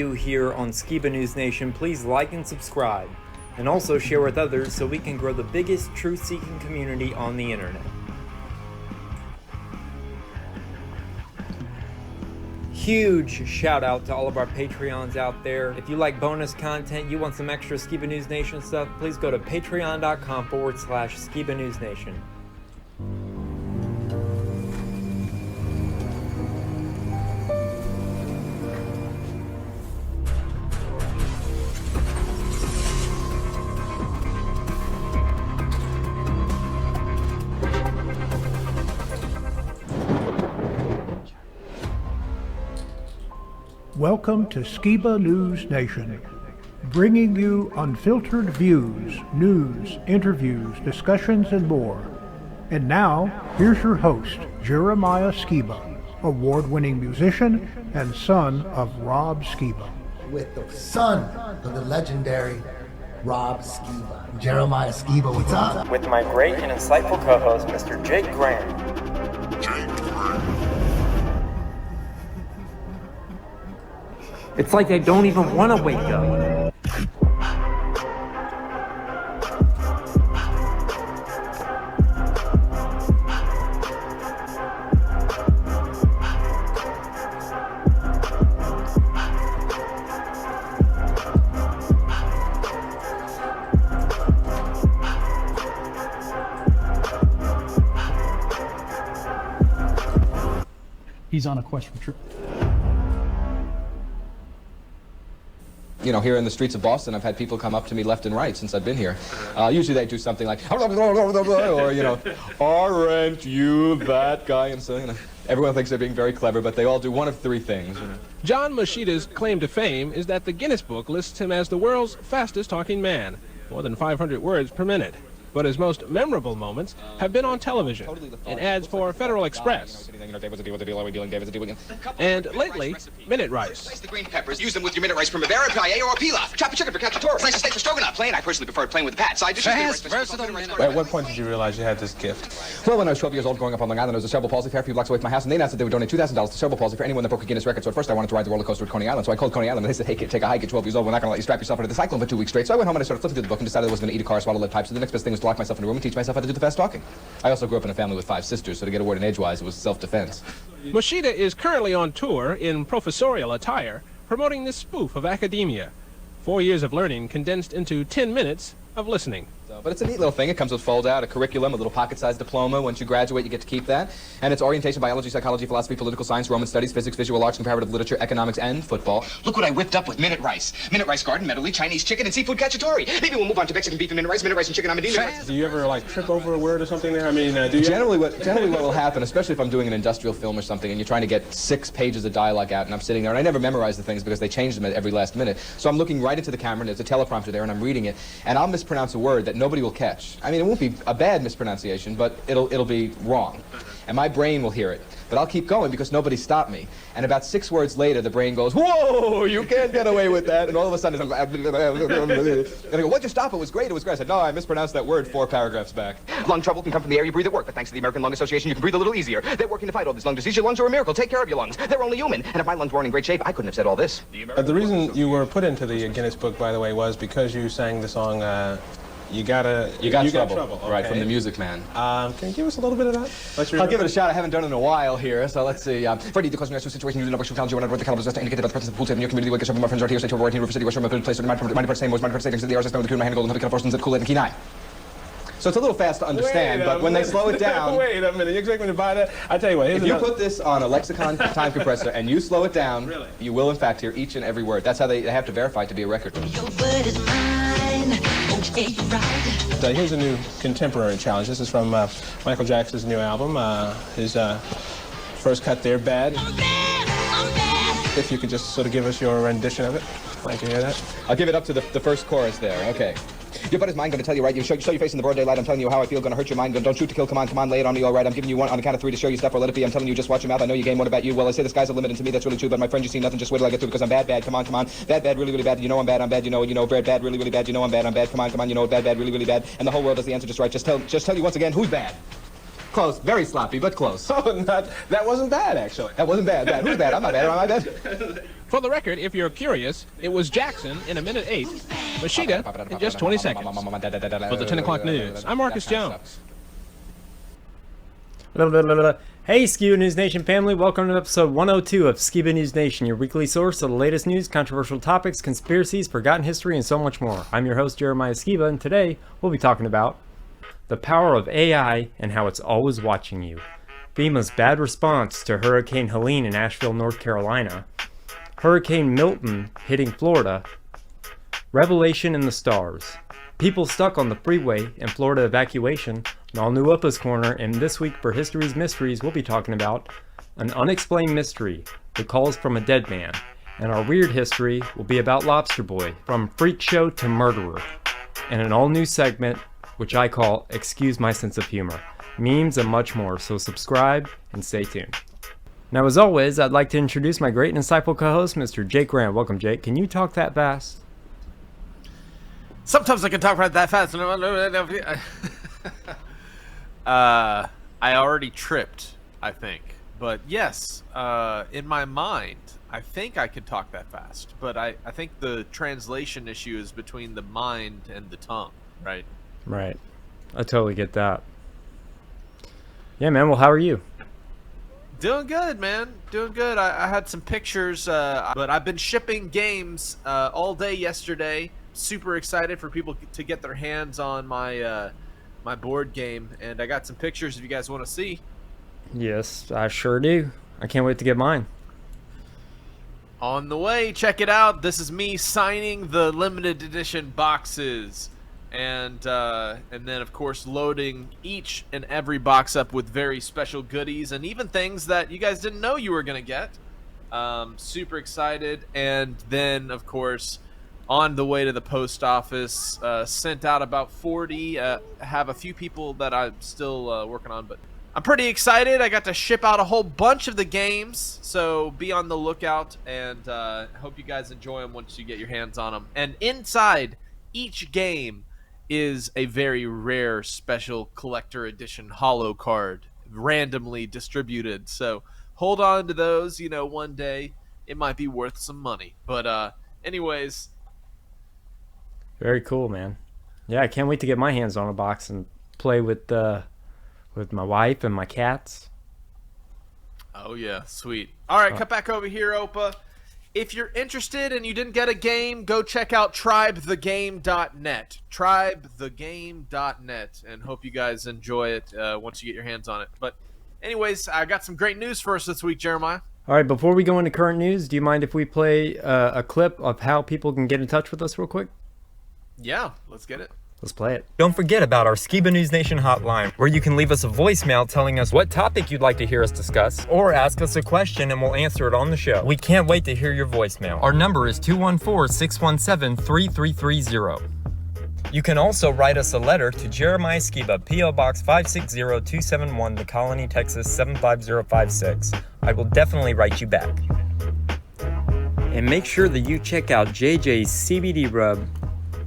do here on Skiba News Nation, please like and subscribe. And also share with others so we can grow the biggest truth-seeking community on the internet. Huge shout out to all of our Patreons out there. If you like bonus content, you want some extra Skiba News Nation stuff, please go to patreon.com/Skiba News Nation. Welcome to Skiba News Nation, bringing you unfiltered views, news, interviews, discussions, and more. And now, here's your host, Jeremiah Skiba, award-winning musician and son of Rob Skiba. With the son of the legendary Rob Skiba, Jeremiah Skiba, what's up? With my great and insightful co-host, Mr. Jake Grant. It's like I don't even want to wake up. He's on a quest for truth. You know, here in the streets of Boston, I've had people come up to me left and right since I've been here. Usually they do something like, or, you know, aren't you that guy? And so, you know, everyone thinks they're being very clever, but they all do one of three things. You know. John Mashida's claim to fame is that the Guinness Book lists him as the world's fastest talking man, more than 500 words per minute. But his most memorable moments have been on television, in ads for Federal Express. And lately, minute rice. Slice the green peppers, use them with your minute rice primavera, paella, or pilaf. Chop a chicken for cacciatore. Slice a steak for stroganoff. Plain, I personally prefer plain with the pat. Side dishes. Fast, versatile minute rice. At what point did you realize you had this gift? Well, when I was 12 years old, growing up on Long Island, there was a cerebral palsy fair a few blocks away from my house, and they announced that they would donate $2,000 to cerebral palsy for anyone that broke a Guinness record. So at first I wanted to ride the roller coaster at Coney Island, so I called Coney Island, and they said, hey kid, take a hike at 12 years old. We're not going to let you strap yourself into the cyclone for 2 weeks straight. So I went home and I started flipping through the book and decided I wasn't going to eat a car, swallow lead pipes. So the next best thing was to lock myself in a room and teach myself how to do the fast talking. I also grew up in a family with 5 sisters, so to get a word in edgewise, it was self-defense. Mashida is currently on tour in professorial attire, promoting this spoof of academia. 4 years of learning condensed into 10 minutes of listening. But it's a neat little thing. It comes with fold-out, a curriculum, a little pocket-sized diploma. Once you graduate, you get to keep that. And it's orientation, biology, psychology, philosophy, political science, Roman studies, physics, visual arts, comparative literature, economics, and football. Look what I whipped up with minute rice. Minute rice garden, medley, Chinese chicken, and seafood cacciatore. Maybe we'll move on to Mexican beef and minute rice and chicken amadino. Do you ever, like, trip over a word or something there? I mean, do you... Generally what will happen, especially if I'm doing an industrial film or something, and you're trying to get 6 pages of dialogue out, and I'm sitting there, and I never memorize the things because they change them at every last minute. So I'm looking right into the camera, and there's a teleprompter there, and I'm reading it, and I'll mispronounce a word that nobody will catch. I mean, it won't be a bad mispronunciation, but it'll be wrong. And my brain will hear it. But I'll keep going because nobody stopped me. And about 6 words later, the brain goes, whoa, you can't get away with that. And all of a sudden, and I go, what'd you stop? It was great. It was great. I said, no, I mispronounced that word 4 paragraphs back. Lung trouble can come from the air you breathe at work, but thanks to the American Lung Association, you can breathe a little easier. They're working to fight all this lung disease. Your lungs are a miracle. Take care of your lungs. They're only human. And if my lungs weren't in great shape, I couldn't have said all this. The reason you were put into the Guinness Book, by the way, was because you sang the song, You got trouble. Right, okay. from the Music Man. Can you give us a little bit of that? I'll give it a shot. I haven't done it in a while here, so let's see. Freddie, the question situation, you number 2 challenge, you want to the caliber just indicated by the presence of the pool table in your community, where my friends are here, state over, River City, West Room, a good place, mind same was, mind stating, the hours, the hand gold, and forces at cool and key 9. So it's a little fast to understand, but when they slow it down... Wait a minute, you expect me to buy that? I tell you what, if you put this on a lexicon time compressor and you slow it down, really? You will in fact hear each and every word. That's how they have to verify it to be a record. Your word is mine. Okay, right. Here's a new contemporary challenge. This is from Michael Jackson's new album. His first cut there, Bad. I'm bad. If you could just sort of give us your rendition of it. I'd like to hear that. I'll give it up to the first chorus there. Okay. Your buddy's mine, gonna tell you right. You show your face in the broad daylight. I'm telling you how I feel. Gonna hurt your mind. Don't shoot to kill. Come on, lay it on me. All right. I'm giving you one on the count of 3 to show you stuff or let it be. I'm telling you, just watch your mouth. I know you game. What about you? Well, I say the sky's the limit, and to me that's really true. But my friend, you see nothing. Just wait till I get through because I'm bad. Come on. Bad, really bad. You know I'm bad. You know, bad, really bad. You know I'm bad. Come on. You know bad, really bad. And the whole world does the answer just right. Just tell you once again who's bad. Close. Very sloppy, but close. Oh, that wasn't bad, actually. That wasn't bad. Who's bad? I'm not bad. Am I bad? For the record, if you're curious, it was Jackson in a minute 8, Machida in just 20 seconds. For the 10 o'clock news, I'm Marcus Jones. Hey, Skiba News Nation family, welcome to episode 102 of Skiba News Nation, your weekly source of the latest news, controversial topics, conspiracies, forgotten history, and so much more. I'm your host, Jeremiah Skiba, and today we'll be talking about the power of AI and how it's always watching you, FEMA's bad response to Hurricane Helene in Ashville, North Carolina, Hurricane Milton hitting Florida, revelation in the stars, people stuck on the freeway and Florida evacuation, an all-new OPA'S corner, and this week for History's Mysteries we'll be talking about an unexplained mystery, the calls from a dead man, and our weird history will be about Lobster Boy, from freak show to murderer, and an all-new segment which I call Excuse My Sense of Humor, memes and much more, so subscribe and stay tuned. Now as always, I'd like to introduce my great and insightful co-host, Mr. Jake Grant. Welcome, Jake. Can you talk that fast? Sometimes I can talk right that fast. I already tripped, I think. But yes, in my mind, I think I can talk that fast. But I think the translation issue is between the mind and the tongue, right? Right. I totally get that. Yeah, man. Well, how are you? Doing good, man. Doing good. I had some pictures, but I've been shipping games all day yesterday. Super excited for people to get their hands on my my board game, and I got some pictures if you guys want to see. Yes, I sure do. I can't wait to get mine. On the way, check it out. This is me signing the limited edition boxes, and then of course loading each and every box up with very special goodies and even things that you guys didn't know you were gonna get. Super excited, and then of course on the way to the post office, sent out about 40. Have a few people that I'm still working on, but I'm pretty excited. I got to ship out a whole bunch of the games, so be on the lookout, and hope you guys enjoy them once you get your hands on them. And inside each game is a very rare special collector edition holo card, randomly distributed. So hold on to those. You know, one day it might be worth some money. But anyways. Very cool, man. Yeah, I can't wait to get my hands on a box and play with my wife and my cats. Oh yeah, sweet. All right, cut back over here, Opa. If you're interested and you didn't get a game, go check out tribethegame.net. Tribethegame.net, and hope you guys enjoy it once you get your hands on it. But anyways, I got some great news for us this week, Jeremiah. All right, before we go into current news, do you mind if we play a clip of how people can get in touch with us real quick? Yeah, let's get it. Let's play it. Don't forget about our Skiba News Nation hotline, where you can leave us a voicemail telling us what topic you'd like to hear us discuss, or ask us a question and we'll answer it on the show. We can't wait to hear your voicemail. Our number is 214-617-3330. You can also write us a letter to Jeremiah Skiba, P.O. Box 560-271, The Colony, Texas 75056. I will definitely write you back. And make sure that you check out JJ's CBD Rub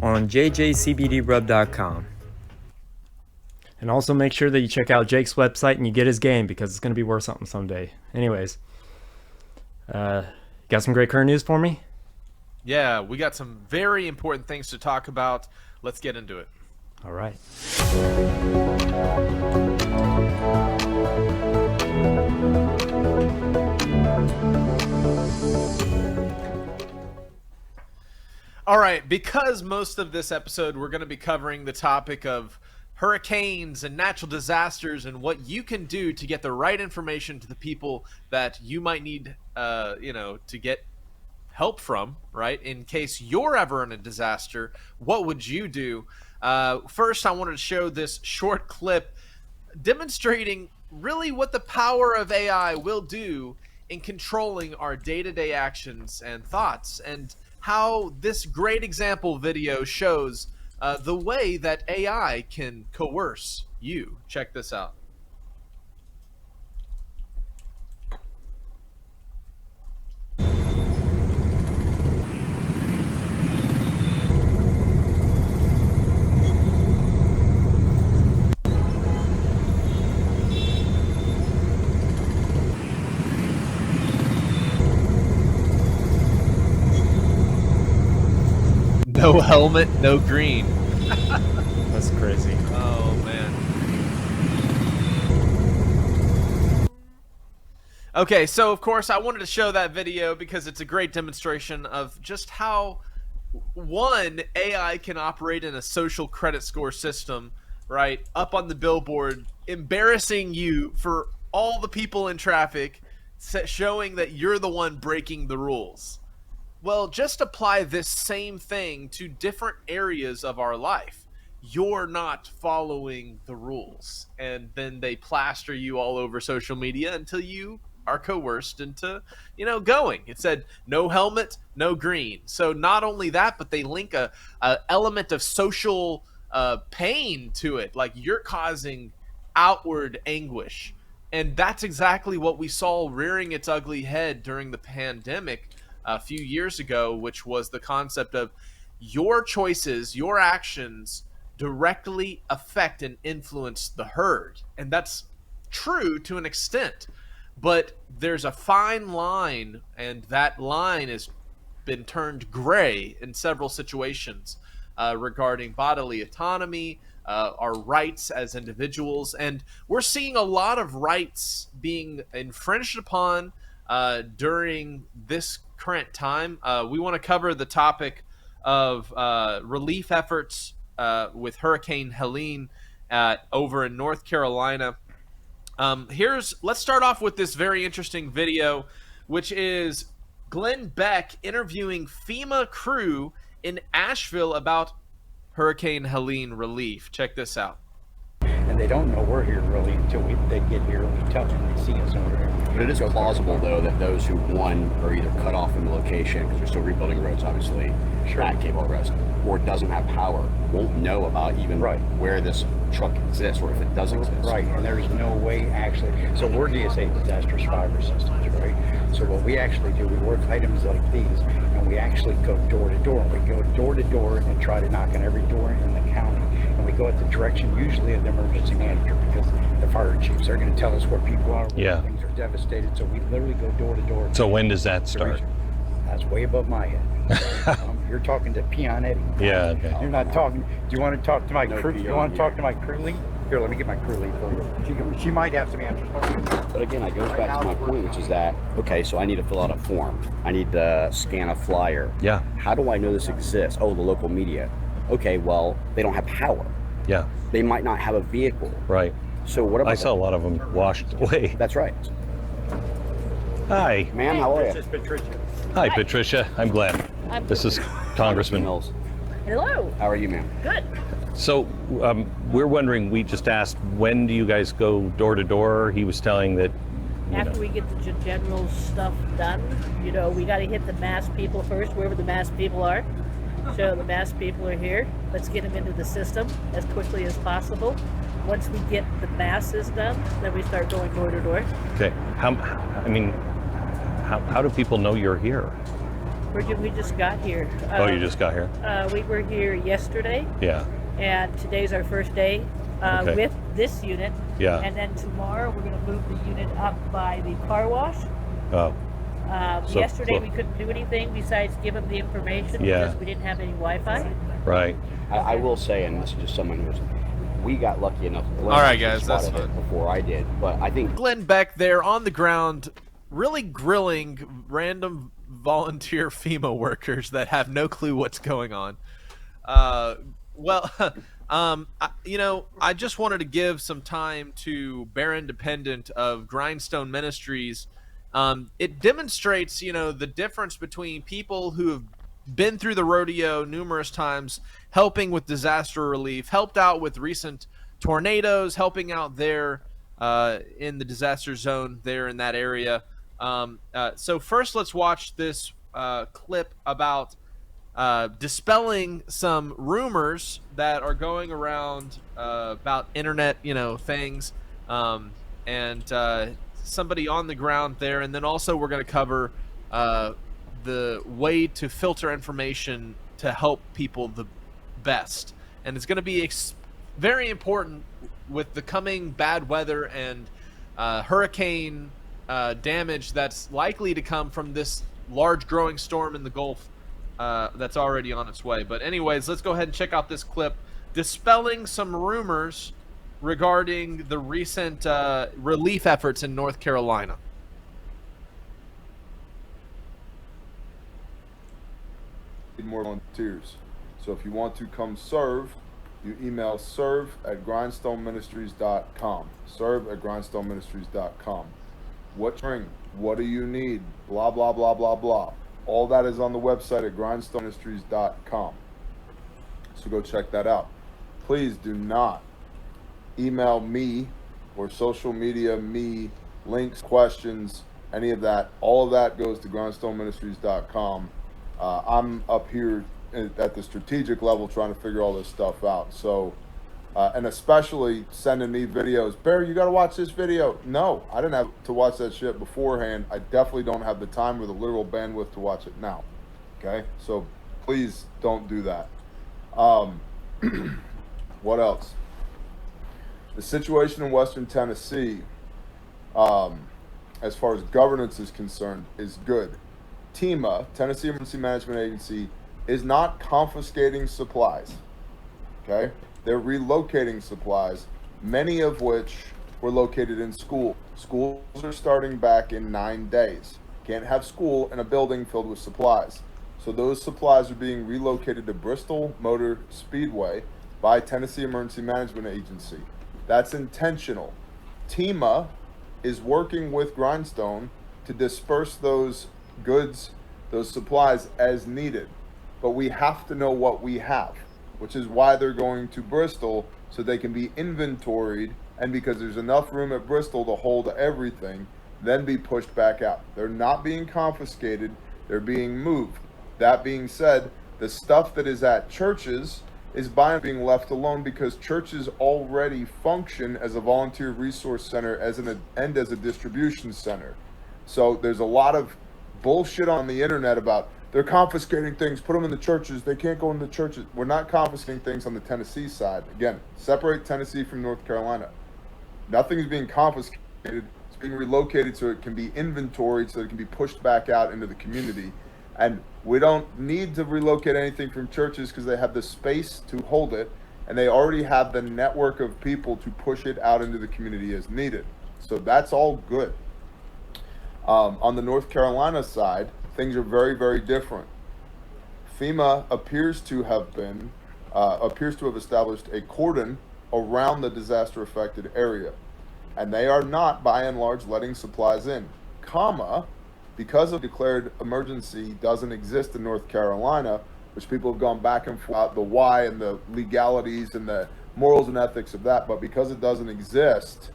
on jjcbdrub.com. And also make sure that you check out Jake's website and you get his game, because it's going to be worth something someday. Anyways, got some great current news for me? Yeah, we got some very important things to talk about. Let's get into it. All right. All right, because most of this episode we're going to be covering the topic of hurricanes and natural disasters and what you can do to get the right information to the people that you might need, to get help from, right? In case you're ever in a disaster, what would you do? First, I wanted to show this short clip demonstrating really what the power of AI will do in controlling our day-to-day actions and thoughts, and how this great example video shows the way that AI can coerce you. Check this out. No helmet, no green. That's crazy. Oh, man. Okay, so of course I wanted to show that video because it's a great demonstration of just how, one, AI can operate in a social credit score system, right? Up on the billboard, embarrassing you for all the people in traffic, showing that you're the one breaking the rules. Well, just apply this same thing to different areas of our life. You're not following the rules, and then they plaster you all over social media until you are coerced into, going. It said no helmet, no green. So not only that, but they link a element of social pain to it, like you're causing outward anguish. And that's exactly what we saw rearing its ugly head during the pandemic a few years ago, which was the concept of your choices, your actions directly affect and influence the herd. And that's true to an extent, but there's a fine line, and that line has been turned gray in several situations regarding bodily autonomy, our rights as individuals, and we're seeing a lot of rights being infringed upon during this current time. We want to cover the topic of relief efforts with Hurricane Helene over in North Carolina. Let's start off with this very interesting video, which is Glen Beck interviewing FEMA crew in Ashville about Hurricane Helene relief. Check this out. And they don't know we're here really until they get here and we tell them they see us over here. But it is plausible, though, that those who, one, are either cut off from the location, because they're still rebuilding roads, obviously, at Cable Rest, or doesn't have power, won't know about even where this truck exists, or if it does exist. Right, and there's no way actually. So we're DSA, Disaster Survivor Systems, right? So what we actually do, we work items like these, and we actually go door to door. We go door to door and try to knock on every door in the county. And we go at the direction usually of the emergency manager, because the fire chiefs are going to tell us where people are, where things are devastated. So we literally go door to door. So when does that start? That's way above my head. You're talking to Peon Eddie. Yeah, okay. You're not talking. Do you want to talk to my crew? You want to talk to my crew lead? Here, let me get my crew lead for you. She might have some answers. But again, it goes back to my point, which is that, okay, so I need to fill out a form. I need to scan a flyer. Yeah. How do I know this exists? Oh, the local media. Okay, well, they don't have power. Yeah. They might not have a vehicle. Right. So what about I saw a lot of them washed away. That's right. Hi. Ma'am, how are you? This is Patricia. Hi, Patricia. I'm Glenn. This is Congressman Mills. Hello. How are you, ma'am? Good. So we're wondering, we just asked, when do you guys go door to door? He was telling that After we get the general stuff done, we got to hit the mass people first, wherever the mass people are. So the mass people are here. Let's get them into the system as quickly as possible. Once we get the masses done, then we start going door to door. Okay. How do people know you're here? We just got here. You just got here? We were here yesterday. Yeah. And today's our first day with this unit. Yeah. And then tomorrow we're going to move the unit up by the car wash. Oh. Yesterday we couldn't do anything besides give them the information because we didn't have any Wi-Fi. Right. I will say, and this is just someone who's, we got lucky enough. All right, guys, that's fine. Before I did, but I think Glen Beck there on the ground, really grilling random volunteer FEMA workers that have no clue what's going on. I just wanted to give some time to Bear Independent of Grindstone Ministries. It demonstrates, the difference between people who have been through the rodeo numerous times, helping with disaster relief, helped out with recent tornadoes, helping out there in the disaster zone there in that area. So first, let's watch this clip about dispelling some rumors that are going around about internet, things, and somebody on the ground there. And then also we're going to cover the way to filter information to help people the best. And it's going to be very important with the coming bad weather and hurricane damage that's likely to come from this large growing storm in the Gulf that's already on its way. But anyways, let's go ahead and check out this clip dispelling some rumors regarding the recent relief efforts in North Carolina. Need more volunteers. So if you want to come serve, you email serve@grindstoneministries.com. serve@grindstoneministries.com. What do you need? Blah, blah, blah, blah, blah. All that is on the website at grindstoneministries.com. So go check that out. Please do not email me or social media me links, questions, any of that. All of that goes to grindstoneministries.com. I'm up here at the strategic level trying to figure all this stuff out. So, and especially sending me videos. Barry, you got to watch this video. No, I didn't have to watch that shit beforehand. I definitely don't have the time or the literal bandwidth to watch it now. Okay, so please don't do that. What else? The situation in Western Tennessee, as far as governance is concerned, is good. TEMA, Tennessee Emergency Management Agency, is not confiscating supplies. Okay? They're relocating supplies, many of which were located in school. Schools are starting back in 9 days. Can't have school in a building filled with supplies. So those supplies are being relocated to Bristol Motor Speedway by Tennessee Emergency Management Agency. That's intentional. TEMA is working with Grindstone to disperse those goods, those supplies as needed. But we have to know what we have, which is why they're going to Bristol so they can be inventoried, and because there's enough room at Bristol to hold everything, then be pushed back out. They're not being confiscated, they're being moved. That being said, the stuff that is at churches is being left alone because churches already function as a volunteer resource center and as a distribution center. So there's a lot of bullshit on the internet about they're confiscating things, put them in the churches, they can't go in the churches. We're not confiscating things on the Tennessee side. Again, separate Tennessee from North Carolina. Nothing's being confiscated, it's being relocated so it can be inventoried, so it can be pushed back out into the community. And we don't need to relocate anything from churches because they have the space to hold it, and they already have the network of people to push it out into the community as needed. So that's all good. On the North Carolina side, things are very, very different. FEMA appears to have established a cordon around the disaster-affected area, and they are not, by and large, letting supplies in, because of declared emergency doesn't exist in North Carolina, which people have gone back and forth, the why and the legalities and the morals and ethics of that, but because it doesn't exist,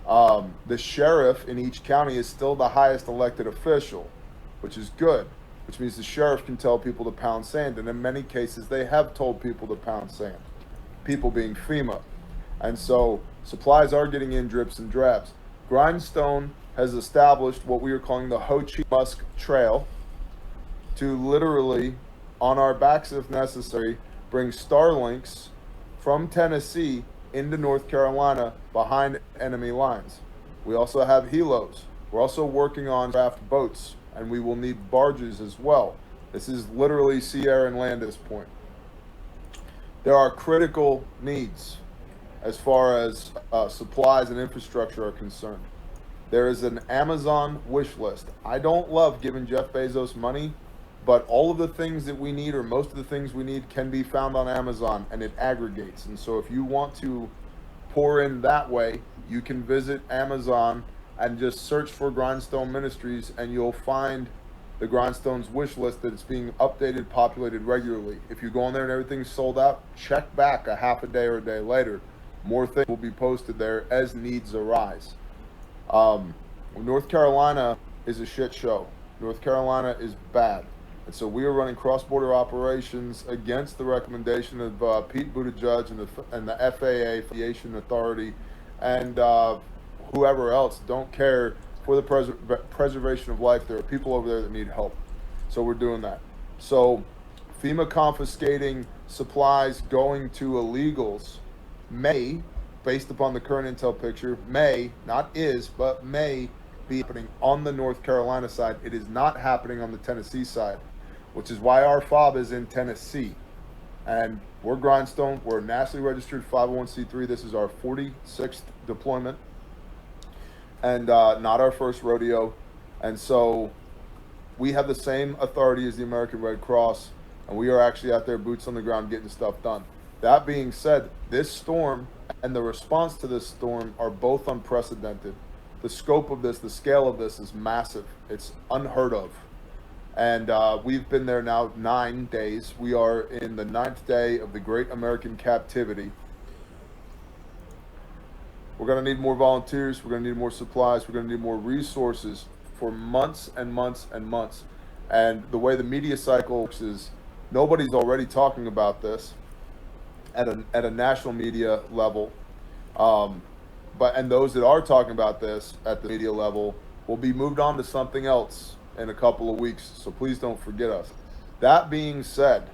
the sheriff in each county is still the highest elected official, which is good, which means the sheriff can tell people to pound sand, and in many cases they have told people to pound sand, people being FEMA. And so supplies are getting in drips and drabs. Grindstone has established what we are calling the Ho Chi Musk Trail to literally, on our backs if necessary, bring Starlinks from Tennessee into North Carolina behind enemy lines. We also have helos. We're also working on craft boats, and we will need barges as well. This is literally sea, air, and land at this point. There are critical needs as far as supplies and infrastructure are concerned. There is an Amazon wish list. I don't love giving Jeff Bezos money, but all of the things that we need, or most of the things we need, can be found on Amazon, and it aggregates. And so if you want to pour in that way, you can visit Amazon and just search for Grindstone Ministries, and you'll find the Grindstone's wish list that it's being updated, populated regularly. If you go on there and everything's sold out, check back a half a day or a day later. More things will be posted there as needs arise. North Carolina is a shit show. North Carolina is bad. And so we are running cross-border operations against the recommendation of Pete Buttigieg and the FAA, Aviation Authority, and whoever else. Don't care for the preservation of life. There are people over there that need help. So we're doing that. So FEMA confiscating supplies going to illegals may, based upon the current intel picture, may, not is, but may be happening on the North Carolina side. It is not happening on the Tennessee side. which is why our FOB is in Tennessee. And we're Grindstone. We're a nationally registered 501c3. This is our 46th deployment and not our first rodeo. And so we have the same authority as the American Red Cross, and we are actually out there, boots on the ground, getting stuff done. That being said, this storm and the response to this storm are both unprecedented. The scope of this, the scale of this is massive. It's unheard of. And we've been there now 9 days. We are in the 9th day of the Great American Captivity. We're going to need more volunteers. We're going to need more supplies. We're going to need more resources for months and months and months. And the way the media cycle works is nobody's already talking about this at a national media level. And those that are talking about this at the media level will be moved on to something else in a couple of weeks, so please don't forget us. That being said,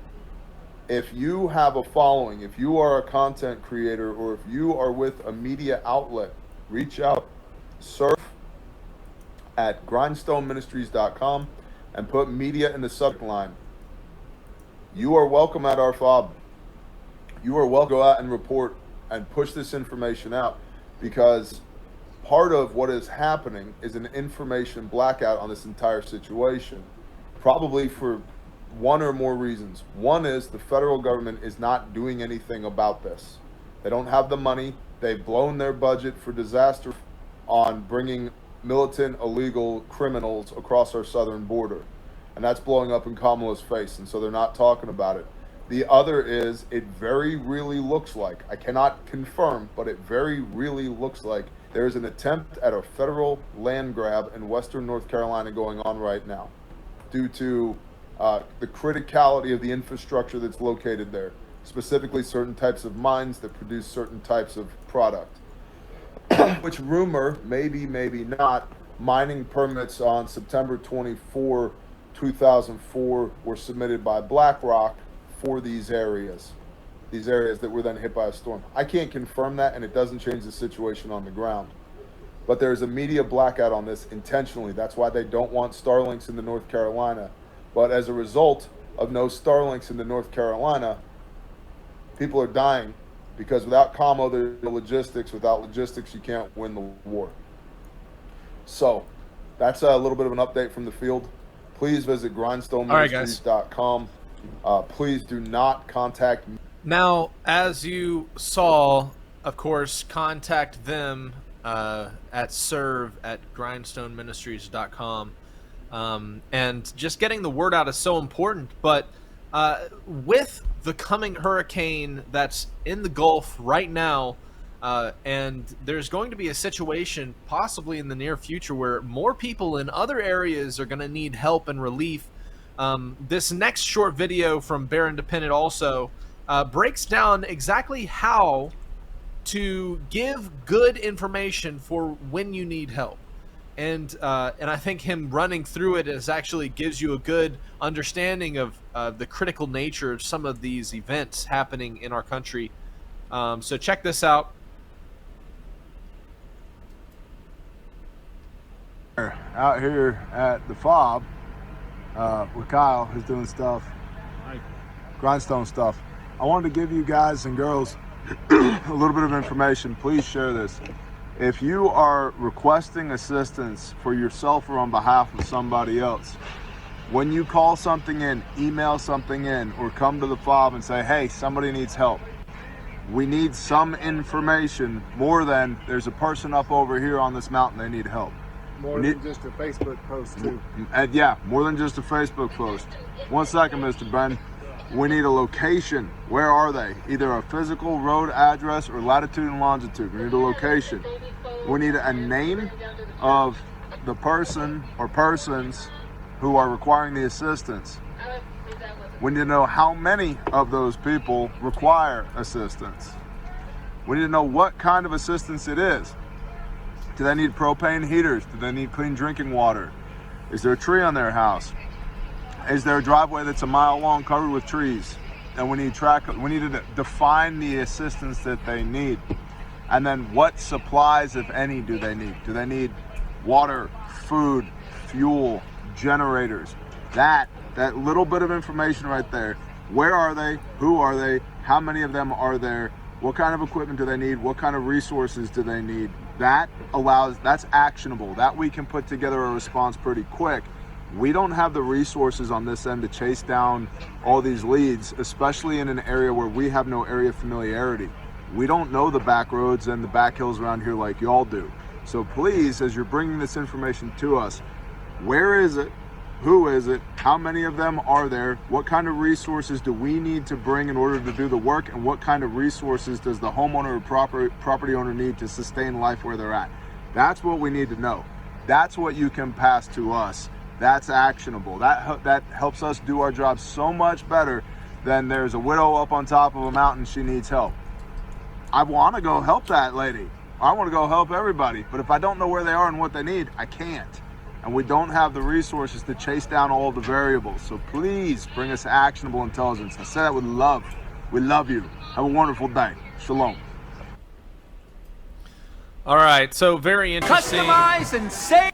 if you have a following, if you are a content creator, or if you are with a media outlet, reach out, surf at grindstoneministries.com and put media in the subject line. You are welcome at our FOB. You are welcome to go out and report and push this information out, because part of what is happening is an information blackout on this entire situation, probably for one or more reasons. One is the federal government is not doing anything about this. They don't have the money. They've blown their budget for disaster on bringing militant illegal criminals across our southern border. And that's blowing up in Kamala's face, and so they're not talking about it. The other is, it very really looks like, I cannot confirm, but it very really looks like there is an attempt at a federal land grab in western North Carolina going on right now, due to the criticality of the infrastructure that's located there, specifically certain types of mines that produce certain types of product. Which rumor, maybe, maybe not, mining permits on September 24, 2004 were submitted by BlackRock for these areas that were then hit by a storm. I can't confirm that, and it doesn't change the situation on the ground. But there's a media blackout on this intentionally. That's why they don't want Starlinks into North Carolina. But as a result of no Starlinks into North Carolina, people are dying, because without commo, there's no logistics. Without logistics, you can't win the war. So that's a little bit of an update from the field. Please visit grindstoneministries.com. Please do not contact me. Now, as you saw, of course, contact them at serve@grindstoneministries.com. And just getting the word out is so important. But with the coming hurricane that's in the Gulf right now, and there's going to be a situation possibly in the near future where more people in other areas are going to need help and relief. This next short video from Bear Independent also breaks down exactly how to give good information for when you need help. And I think him running through it actually gives you a good understanding of the critical nature of some of these events happening in our country. So check this out. Out here at the FOB with Kyle, who's doing stuff, Grindstone stuff. I wanted to give you guys and girls a little bit of information. Please share this. If you are requesting assistance for yourself or on behalf of somebody else, when you call something in, email something in, or come to the FOB and say, hey, somebody needs help, we need some information more than there's a person up over here on this mountain, they need help. More than just a Facebook post, too. And yeah, more than just a Facebook post. 1 second, Mr. Ben. We need a location. Where are they? Either a physical road address or latitude and longitude. We need a location. We need a name of the person or persons who are requiring the assistance. We need to know how many of those people require assistance. We need to know what kind of assistance it is. Do they need propane heaters? Do they need clean drinking water? Is there a tree on their house? Is there a driveway that's a mile long covered with trees? And we need to define the assistance that they need. And then what supplies, if any, do they need? Do they need water, food, fuel, generators? That that little bit of information right there. Where are they? Who are they? How many of them are there? What kind of equipment do they need? What kind of resources do they need? That's actionable. That we can put together a response pretty quick. We don't have the resources on this end to chase down all these leads, especially in an area where we have no area familiarity. We don't know the back roads and the back hills around here like y'all do. So please, as you're bringing this information to us, where is it? Who is it? How many of them are there? What kind of resources do we need to bring in order to do the work? And what kind of resources does the homeowner or property owner need to sustain life where they're at? That's what we need to know. That's what you can pass to us. That's actionable. That helps us do our job so much better than there's a widow up on top of a mountain, she needs help. I want to go help that lady. I want to go help everybody. But if I don't know where they are and what they need, I can't. And we don't have the resources to chase down all the variables. So please bring us actionable intelligence. I say that with love. We love you. Have a wonderful day. Shalom. All right, so very interesting. Customize and save.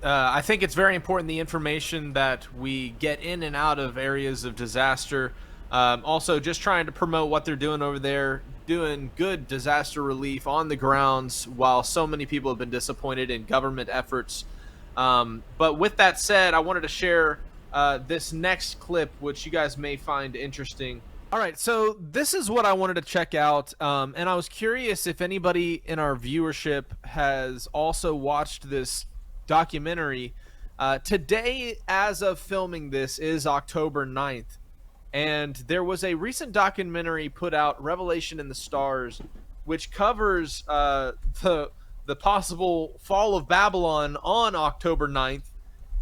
I think it's very important, the information that we get in and out of areas of disaster. Also, just trying to promote what they're doing over there, doing good disaster relief on the grounds while so many people have been disappointed in government efforts. But with that said, I wanted to share this next clip, which you guys may find interesting. All right, so this is what I wanted to check out, and I was curious if anybody in our viewership has also watched this documentary. Today, as of filming this, is October 9th. And there was a recent documentary put out, Revelation in the Stars, which covers the possible fall of Babylon on October 9th.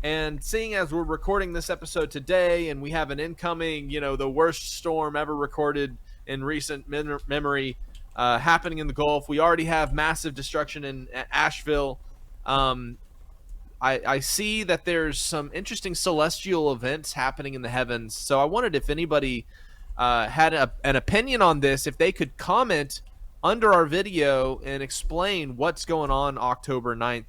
And seeing as we're recording this episode today, and we have an incoming, the worst storm ever recorded in recent memory happening in the Gulf, we already have massive destruction in Ashville. I see that there's some interesting celestial events happening in the heavens. So I wondered if anybody had an opinion on this, if they could comment under our video and explain what's going on October 9th,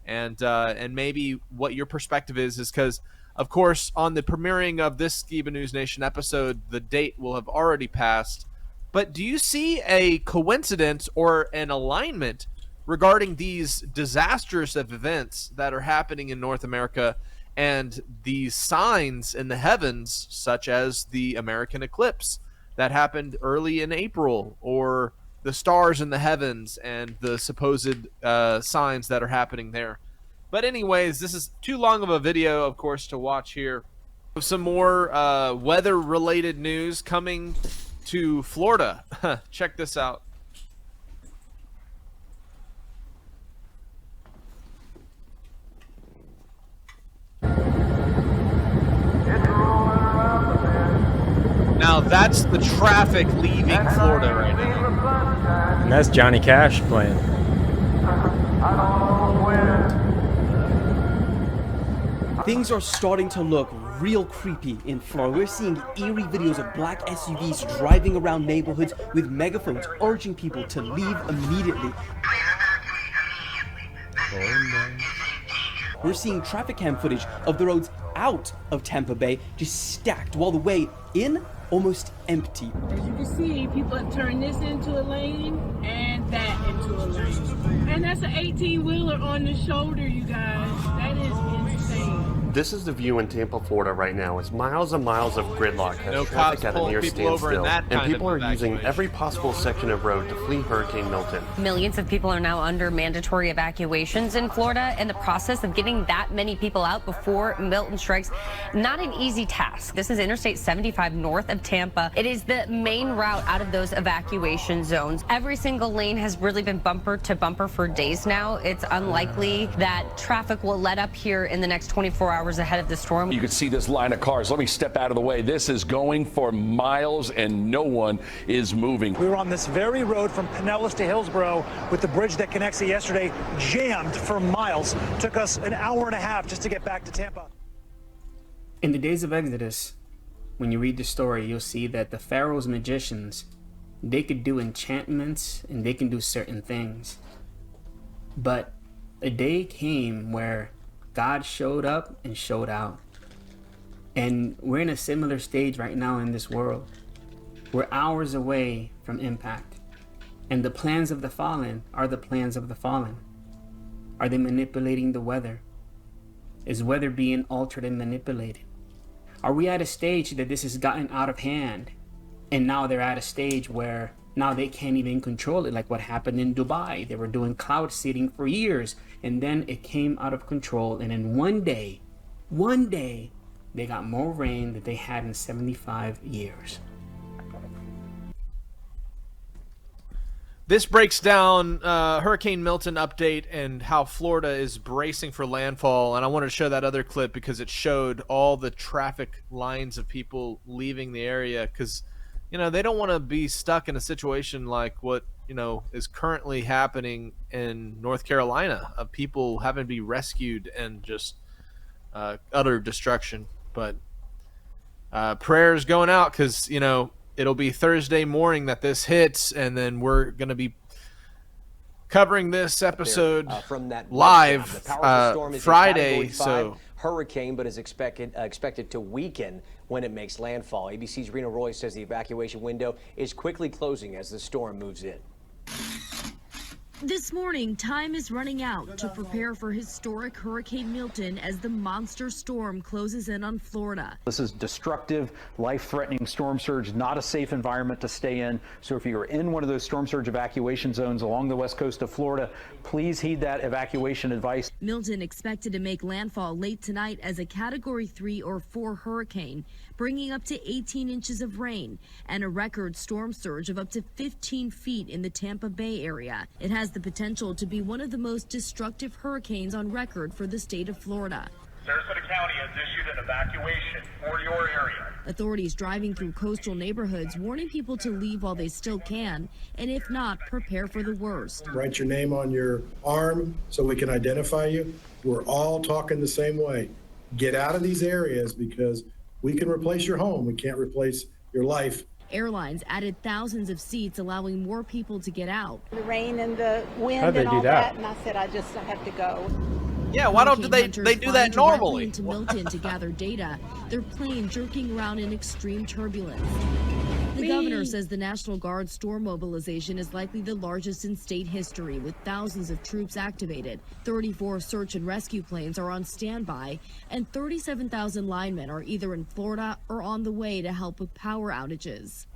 and maybe what your perspective is because, of course, on the premiering of this Skiba News Nation episode, the date will have already passed. But do you see a coincidence or an alignment regarding these disastrous events that are happening in North America and these signs in the heavens, such as the American eclipse that happened early in April, or the stars in the heavens and the supposed signs that are happening there? But anyways, this is too long of a video, of course, to watch here. Some more weather-related news coming to Florida. Check this out. Now that's the traffic leaving Florida right now. And that's Johnny Cash playing. Things are starting to look real creepy in Florida. We're seeing eerie videos of black SUVs driving around neighborhoods with megaphones urging people to leave immediately. We're seeing traffic cam footage of the roads out of Tampa Bay just stacked, while the way in almost empty. As you can see, people have turned this into a lane and that into a lane. And that's an 18-wheeler on the shoulder, you guys. That is insane. This is the view in Tampa, Florida right now. It's miles and miles of gridlock as No traffic cops at a pulling near people over in standstill. that And kind people of are using evacuation. every possible section of road to flee Hurricane Milton. Millions of people are now under mandatory evacuations in Florida, and the process of getting that many people out before Milton strikes, not an easy task. This is Interstate 75 north of Tampa. It is the main route out of those evacuation zones. Every single lane has really been bumper to bumper for days now. It's unlikely that traffic will let up here in the next 24 hours ahead of the storm. You can see this line of cars. Let me step out of the way. This is going for miles and no one is moving. We were on this very road from Pinellas to Hillsborough with the bridge that connects it yesterday jammed for miles. Took us an hour and a half just to get back to Tampa. In the days of Exodus, when you read the story, you'll see that the Pharaoh's magicians, they could do enchantments and they can do certain things. But a day came where God showed up and showed out. And we're in a similar stage right now in this world. We're hours away from impact. And the plans of the fallen are the plans of the fallen. Are they manipulating the weather? Is weather being altered and manipulated? Are we at a stage that this has gotten out of hand? And now they're at a stage where now they can't even control it, like what happened in Dubai. They were doing cloud seeding for years, and then it came out of control. And in one day, they got more rain than they had in 75 years. This breaks down Hurricane Milton update and how Florida is bracing for landfall. And I wanted to show that other clip because it showed all the traffic lines of people leaving the area because, you know, they don't want to be stuck in a situation like what, you know, is currently happening in North Carolina of people having to be rescued and just utter destruction. But prayers going out because, you know, it'll be Thursday morning that this hits, and then we're going to be covering this episode from that live Friday. So hurricane, but is expected to weaken when it makes landfall. ABC's Rena Roy says the evacuation window is quickly closing as the storm moves in. This morning, time is running out to prepare for historic Hurricane Milton as the monster storm closes in on Florida. This is destructive, life-threatening storm surge, not a safe environment to stay in. So if you're in one of those storm surge evacuation zones along the west coast of Florida, please heed that evacuation advice. Milton expected to make landfall late tonight as a Category 3 or 4 hurricane, bringing up to 18 inches of rain and a record storm surge of up to 15 feet in the Tampa Bay area. It has the potential to be one of the most destructive hurricanes on record for the state of Florida. Sarasota County has issued an evacuation for your area. Authorities driving through coastal neighborhoods warning people to leave while they still can, and if not, prepare for the worst. Write your name on your arm so we can identify you. We're all talking the same way. Get out of these areas because we can replace your home. We can't replace your life. Airlines added thousands of seats, allowing more people to get out. The rain and the wind and all that, and I said I have to go. Yeah, why don't they do that normally? Into Milton to gather data, their plane jerking around in extreme turbulence. The governor says the National Guard storm mobilization is likely the largest in state history, with thousands of troops activated. 34 search and rescue planes are on standby, and 37,000 linemen are either in Florida or on the way to help with power outages.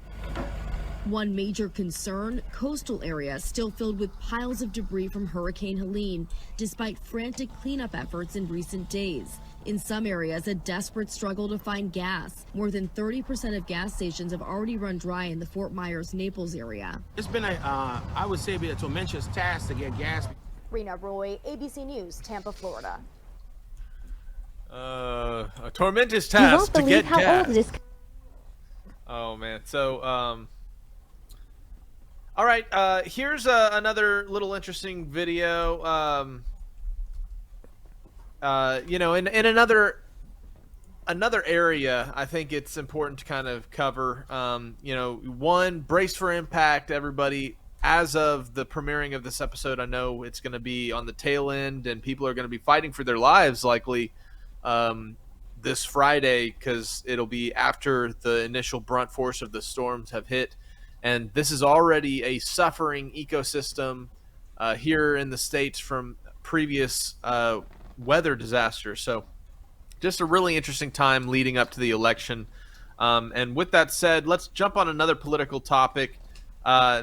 One major concern, coastal areas still filled with piles of debris from Hurricane Helene, despite frantic cleanup efforts in recent days. In some areas, a desperate struggle to find gas. More than 30% of gas stations have already run dry in the Fort Myers-Naples area. It's been I would say, a tremendous task to get gas. Rena Roy, ABC News, Tampa, Florida. A tormentous task to get gas. Oh man, so all right, here's another little interesting video. You know, in another area, I think it's important to kind of cover. You know, one, brace for impact, everybody. As of the premiering of this episode, I know it's going to be on the tail end, and people are going to be fighting for their lives likely this Friday because it'll be after the initial brunt force of the storms have hit. And this is already a suffering ecosystem here in the States from previous weather disasters. So just a really interesting time leading up to the election. And with that said, let's jump on another political topic.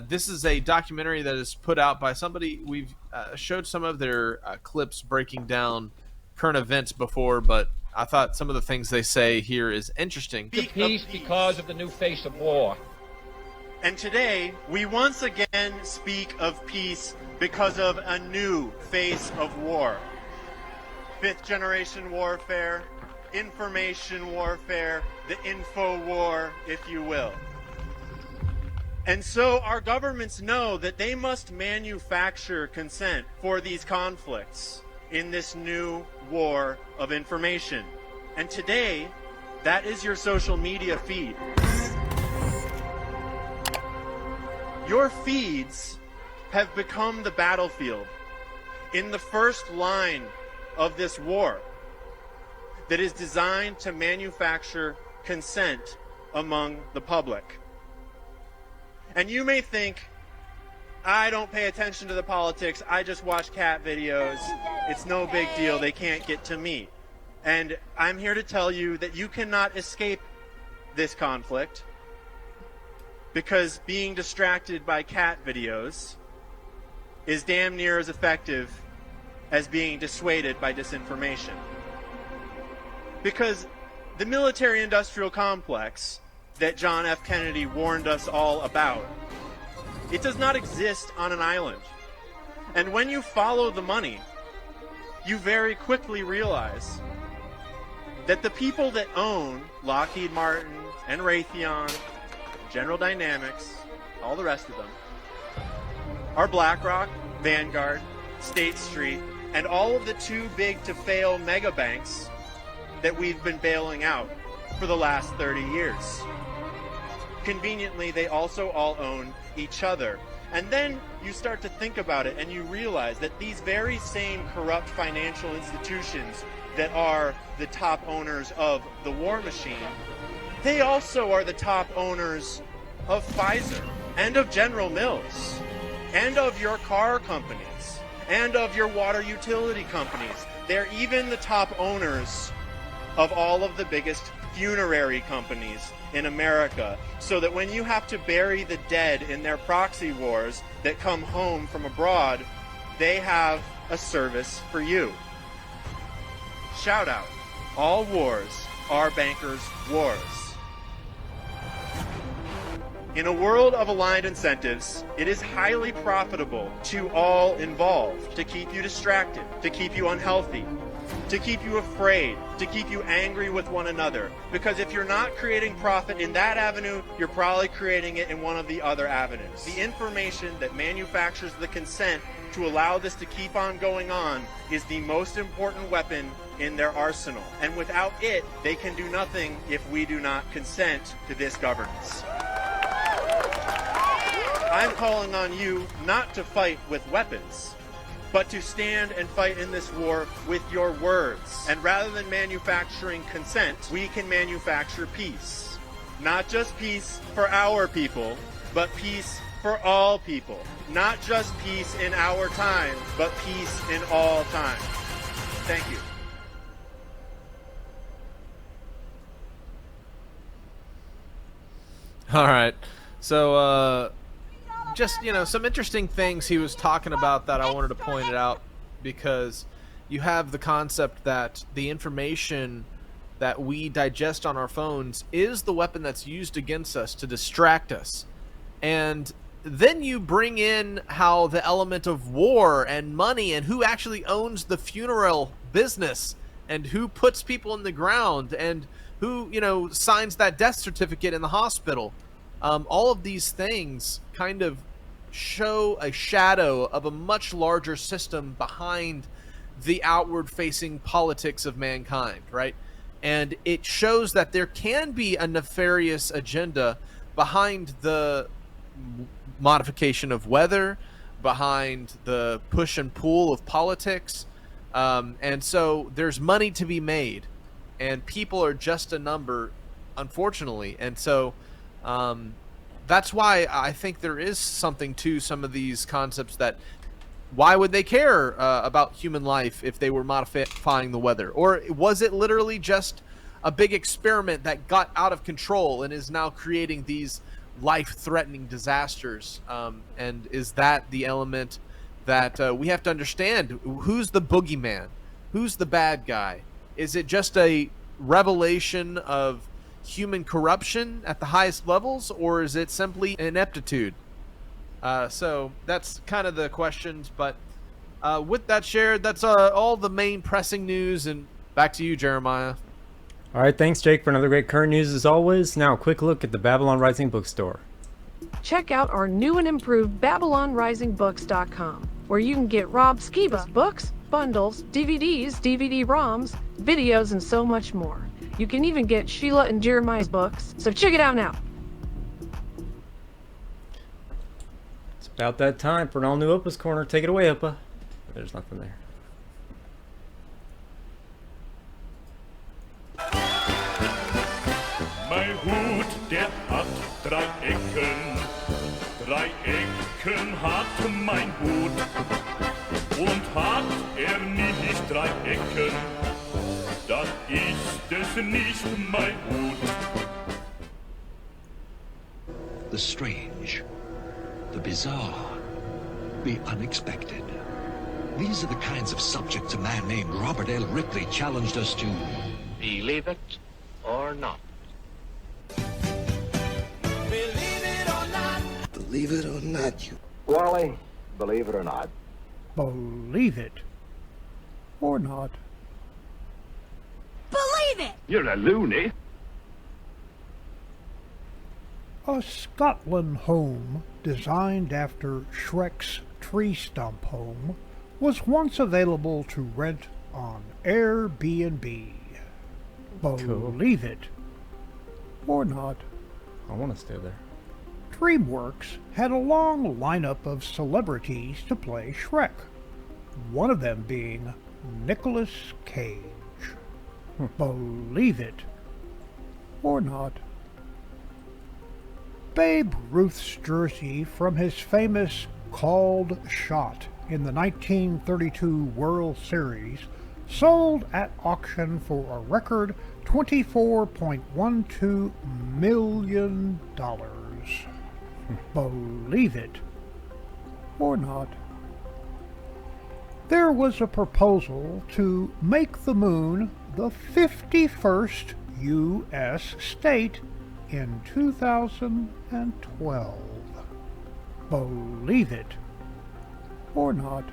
This is a documentary that is put out by somebody. We've showed some of their clips breaking down current events before, but I thought some of the things they say here is interesting. Peace because of the new face of war. And today, we once again speak of peace because of a new face of war. Fifth generation warfare, information warfare, the info war, if you will. And so our governments know that they must manufacture consent for these conflicts in this new war of information. And today, that is your social media feed. Your feeds have become the battlefield in the first line of this war. that is designed to manufacture consent among the public. And you may think, I don't pay attention to the politics, I just watch cat videos, it's no big deal, they can't get to me. And I'm here to tell you that you cannot escape this conflict, because being distracted by cat videos is damn near as effective as being dissuaded by disinformation. Because the military-industrial complex that John F. Kennedy warned us all about, it does not exist on an island. And when you follow the money, you very quickly realize that the people that own Lockheed Martin and Raytheon, General Dynamics, all the rest of them, are BlackRock, Vanguard, State Street, and all of the too big to fail mega banks that we've been bailing out for the last 30 years. Conveniently, they also all own each other. And then you start to think about it and you realize that these very same corrupt financial institutions that are the top owners of the war machine, they also are the top owners of Pfizer and of General Mills and of your car companies and of your water utility companies. They're even the top owners of all of the biggest funerary companies in America, so that when you have to bury the dead in their proxy wars that come home from abroad, they have a service for you. Shout out, all wars are bankers' wars. In a world of aligned incentives, it is highly profitable to all involved to keep you distracted, to keep you unhealthy, to keep you afraid, to keep you angry with one another. Because if you're not creating profit in that avenue, you're probably creating it in one of the other avenues. The information that manufactures the consent to allow this to keep on going on is the most important weapon in their arsenal. And without it, they can do nothing if we do not consent to this governance. I'm calling on you not to fight with weapons, but to stand and fight in this war with your words. And rather than manufacturing consent, we can manufacture peace. Not just peace for our people, but peace for all people. Not just peace in our time, but peace in all time. Thank you. All right. So, just, some interesting things he was talking about that I wanted to point it out, because you have the concept that the information that we digest on our phones is the weapon that's used against us to distract us. And then you bring in how the element of war and money and who actually owns the funeral business and who puts people in the ground and who, signs that death certificate in the hospital. All of these things kind of show a shadow of a much larger system behind the outward-facing politics of mankind, right? And it shows that there can be a nefarious agenda behind the modification of weather, behind the push and pull of politics. And so there's money to be made, and people are just a number, unfortunately. And so that's why I think there is something to some of these concepts that why would they care about human life if they were modifying the weather? Or was it literally just a big experiment that got out of control and is now creating these life-threatening disasters? And is that the element that we have to understand? Who's the boogeyman? Who's the bad guy? Is it just a revelation of human corruption at the highest levels, or is it simply ineptitude? So that's kind of the questions, but with that shared, that's all the main pressing news, and back to you, Jeremiah. All right, thanks, Jake, for another great current news as always. Now, a quick look at the Babylon Rising bookstore. Check out our new and improved BabylonRisingBooks.com, where you can get Rob Skiba's books, bundles, DVDs, DVD-ROMs, videos, and so much more. You can even get Sheila and Jeremiah's books, so check it out now. It's about that time for an all-new Opa's Corner. Take it away, Opa. There's nothing there. der hat 3 Ecken. 3 Ecken hat mein Hut. Und hat nicht 3 Ecken, dann ist es nicht mein Hut. The strange, the bizarre, the unexpected. These are the kinds of subjects a man named Robert L. Ripley challenged us to Believe it or not. believe it or not, you. Wally, believe it or not. Believe it or not. Believe it! You're a loony. A Scotland home designed after Shrek's tree stump home was once available to rent on Airbnb. Believe it or not. I want to stay there. DreamWorks had a long lineup of celebrities to play Shrek, one of them being Nicolas Cage. Believe it or not. Babe Ruth's jersey from his famous called shot in the 1932 World Series sold at auction for a record $24.12 million. Believe it or not. There was a proposal to make the moon the 51st U.S. state in 2012. Believe it or not.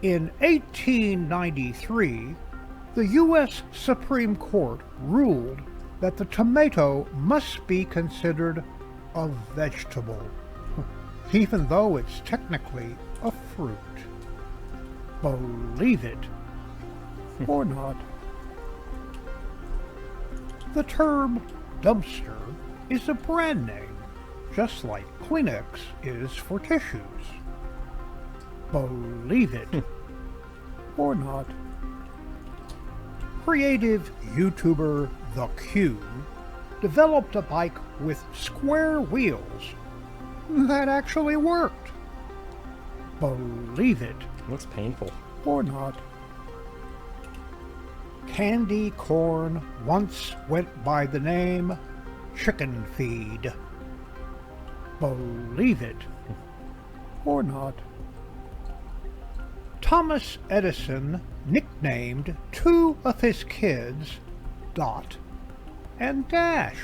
In 1893, the U.S. Supreme Court ruled that the tomato must be considered a vegetable, even though it's technically a fruit. Believe it or not. The term dumpster is a brand name, just like Kleenex is for tissues. Believe it or not. Creative YouTuber The Q developed a bike with square wheels that actually worked. Believe it. Looks painful. Or not. Candy corn once went by the name Chicken Feed. Believe it or not. Thomas Edison nicknamed 2 of his kids Dot and Dash.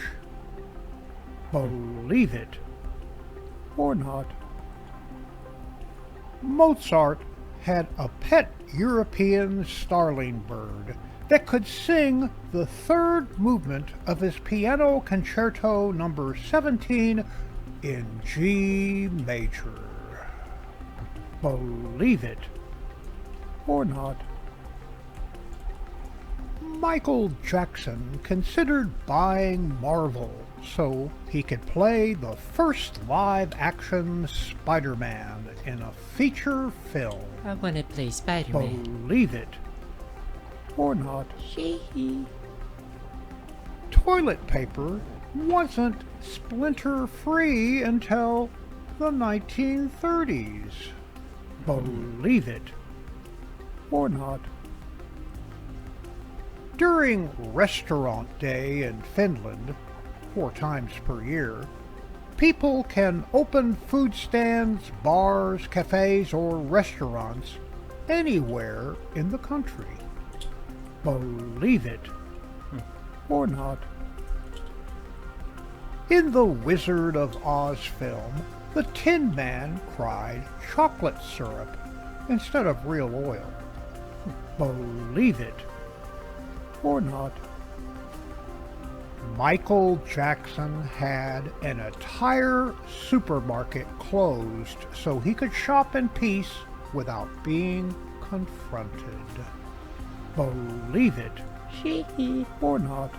Believe it or not. Mozart had a pet European starling bird that could sing the 3rd movement of his piano concerto number 17 in G major. Believe it or not. Michael Jackson considered buying Marvel so he could play the first live-action Spider-Man in a feature film. I want to play Spider-Man. Believe it or not. Toilet paper wasn't splinter-free until the 1930s. Believe it or not. During Restaurant Day in Finland, 4 times per year, people can open food stands, bars, cafes, or restaurants anywhere in the country. Believe it or not. In the Wizard of Oz film, the Tin Man cried chocolate syrup instead of real oil. Believe it or not. Michael Jackson had an entire supermarket closed so he could shop in peace without being confronted. Believe it or not.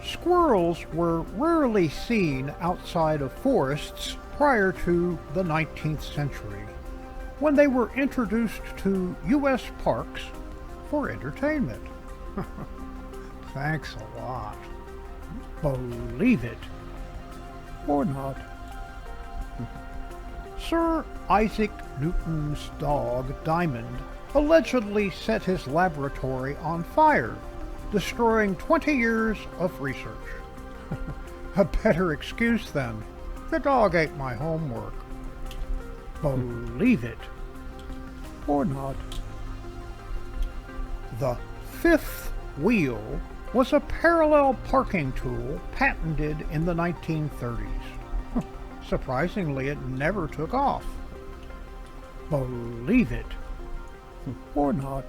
Squirrels were rarely seen outside of forests prior to the 19th century, when they were introduced to U.S. parks for entertainment. Thanks a lot. Believe it. Or not. Sir Isaac Newton's dog, Diamond, allegedly set his laboratory on fire, destroying 20 years of research. A better excuse then. The dog ate my homework. Believe it. Or not. The fifth wheel was a parallel parking tool patented in the 1930s. Surprisingly, it never took off. Believe it. Or not.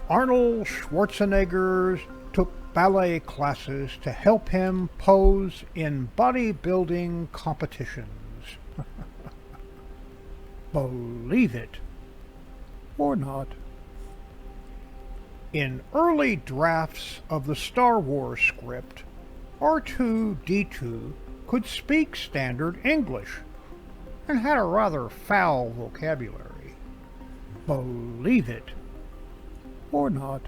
Arnold Schwarzenegger took ballet classes to help him pose in bodybuilding competitions. Believe it. Or not. In early drafts of the Star Wars script, R2-D2 could speak standard English and had a rather foul vocabulary. Believe it. Or not.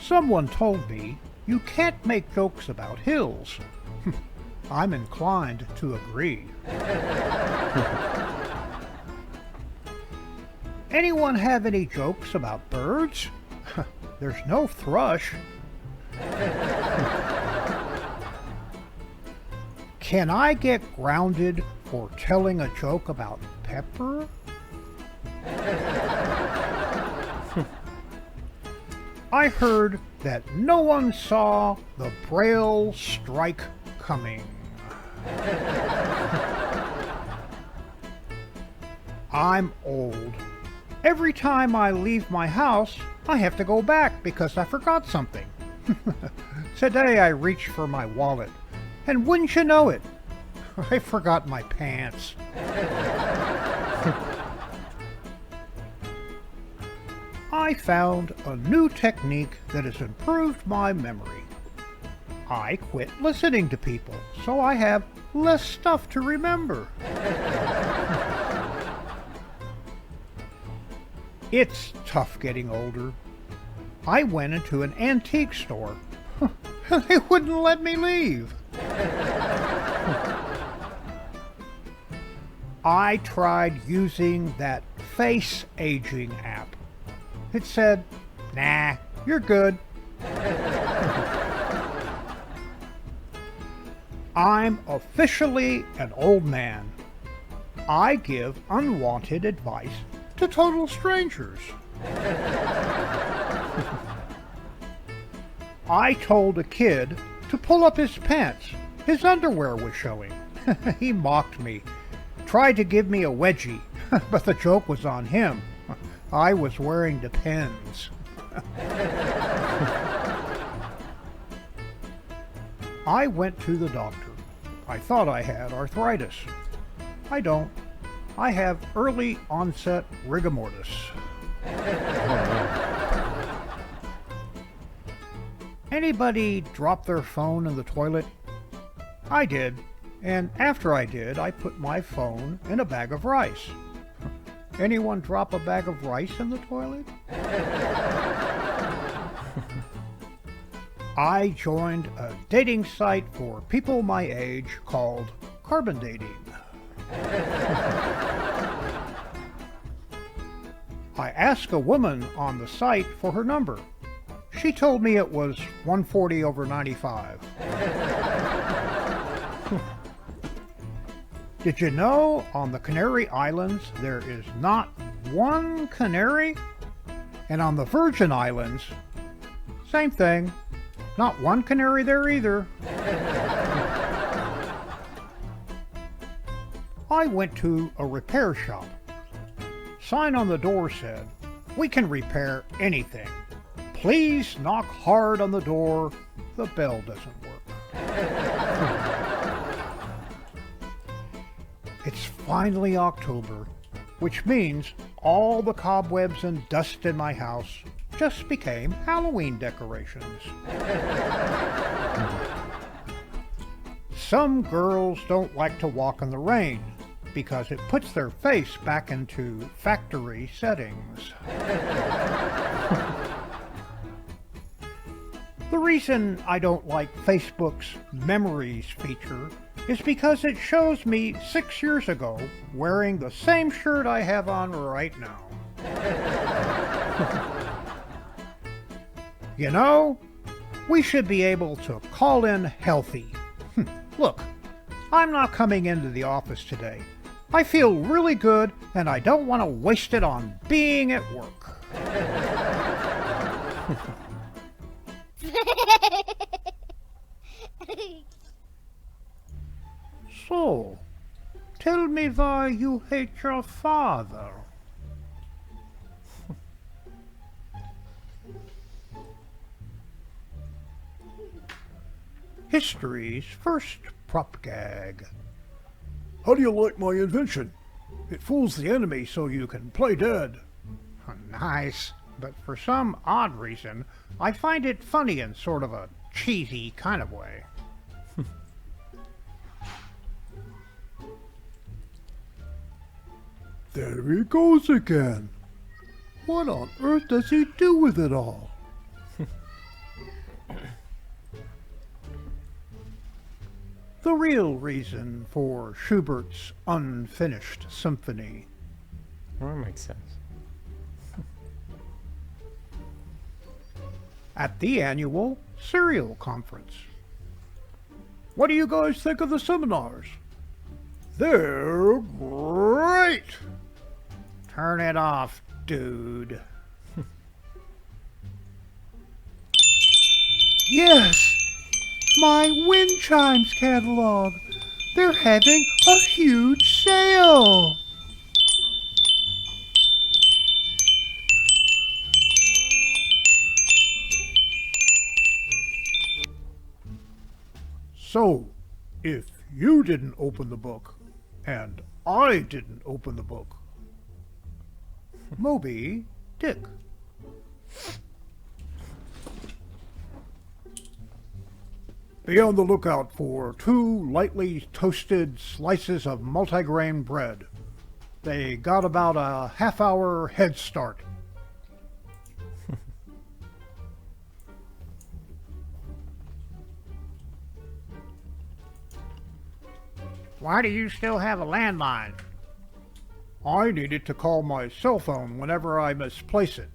Someone told me you can't make jokes about hills. I'm inclined to agree. Anyone have any jokes about birds? There's no thrush. Can I get grounded for telling a joke about pepper? I heard that no one saw the Braille strike coming. I'm old. Every time I leave my house, I have to go back because I forgot something. Today I reached for my wallet, and wouldn't you know it, I forgot my pants. I found a new technique that has improved my memory. I quit listening to people, so I have less stuff to remember. It's tough getting older. I went into an antique store. They wouldn't let me leave. I tried using that face aging app. It said, nah, you're good. I'm officially an old man. I give unwanted advice to total strangers. I told a kid to pull up his pants. His underwear was showing. He mocked me, tried to give me a wedgie, but the joke was on him. I was wearing Depends. I went to the doctor. I thought I had arthritis. I don't. I have early onset rigor mortis. Anybody drop their phone in the toilet? I did. And after I did, I put my phone in a bag of rice. Anyone drop a bag of rice in the toilet? I joined a dating site for people my age called Carbon Dating. I asked a woman on the site for her number. She told me it was 140/95. Did you know on the Canary Islands there is not one canary? And on the Virgin Islands, same thing. Not one canary there either. I went to a repair shop. Sign on the door said, "We can repair anything. Please knock hard on the door. The bell doesn't work." It's finally October, which means all the cobwebs and dust in my house just became Halloween decorations. Some girls don't like to walk in the rain because it puts their face back into factory settings. The reason I don't like Facebook's Memories feature is because it shows me 6 years ago wearing the same shirt I have on right now. You know, we should be able to call in healthy. Look, I'm not coming into the office today. I feel really good and I don't want to waste it on being at work. So, tell me why you hate your father. History's first prop gag. How do you like my invention? It fools the enemy so you can play dead. Nice, but for some odd reason, I find it funny in sort of a cheesy kind of way. There he goes again. What on earth does he do with it all? The real reason for Schubert's unfinished symphony. Well, that makes sense. At the annual Serial Conference. What do you guys think of the seminars? They're great! Turn it off, dude. Yes! My wind chimes catalog. They're having a huge sale. So, if you didn't open the book, and I didn't open the book, Moby Dick. Be on the lookout for 2 lightly toasted slices of multigrain bread. They got about a half-hour head start. Why do you still have a landline? I need it to call my cell phone whenever I misplace it.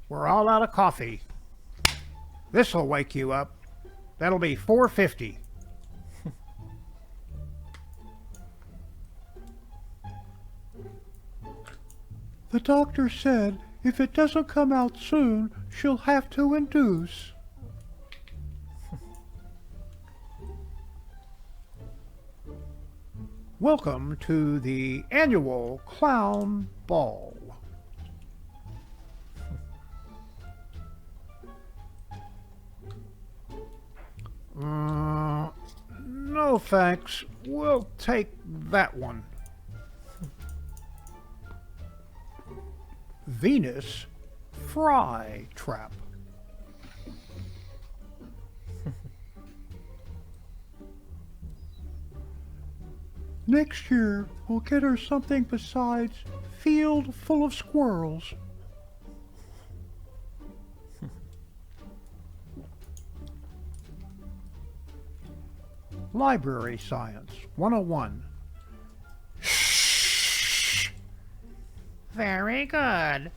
We're all out of coffee. This'll wake you up. That'll be $4.50. The doctor said if it doesn't come out soon, she'll have to induce. Welcome to the annual Clown Ball. No thanks. We'll take that one. Venus Fry Trap. Next year, we'll get her something besides Field Full of Squirrels. Library Science 101. Shh. Very good.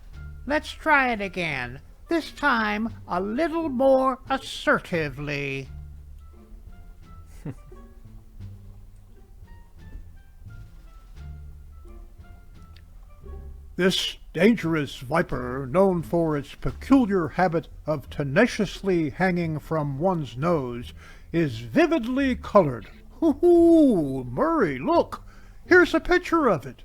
Let's try it again. This time a little more assertively. This dangerous viper, known for its peculiar habit of tenaciously hanging from one's nose, is vividly colored. Hoo-hoo! Murray, look! Here's a picture of it.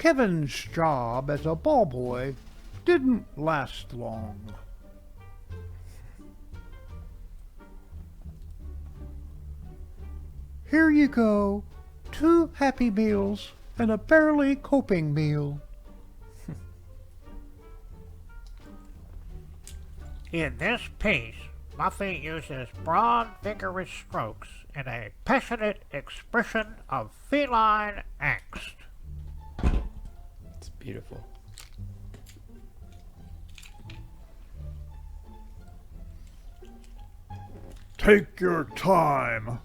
Kevin's job as a ball boy didn't last long. Here you go, 2 Happy Meals and a barely coping meal. In this piece, Muffy uses broad, vigorous strokes in a passionate expression of feline angst. It's beautiful. Take your time.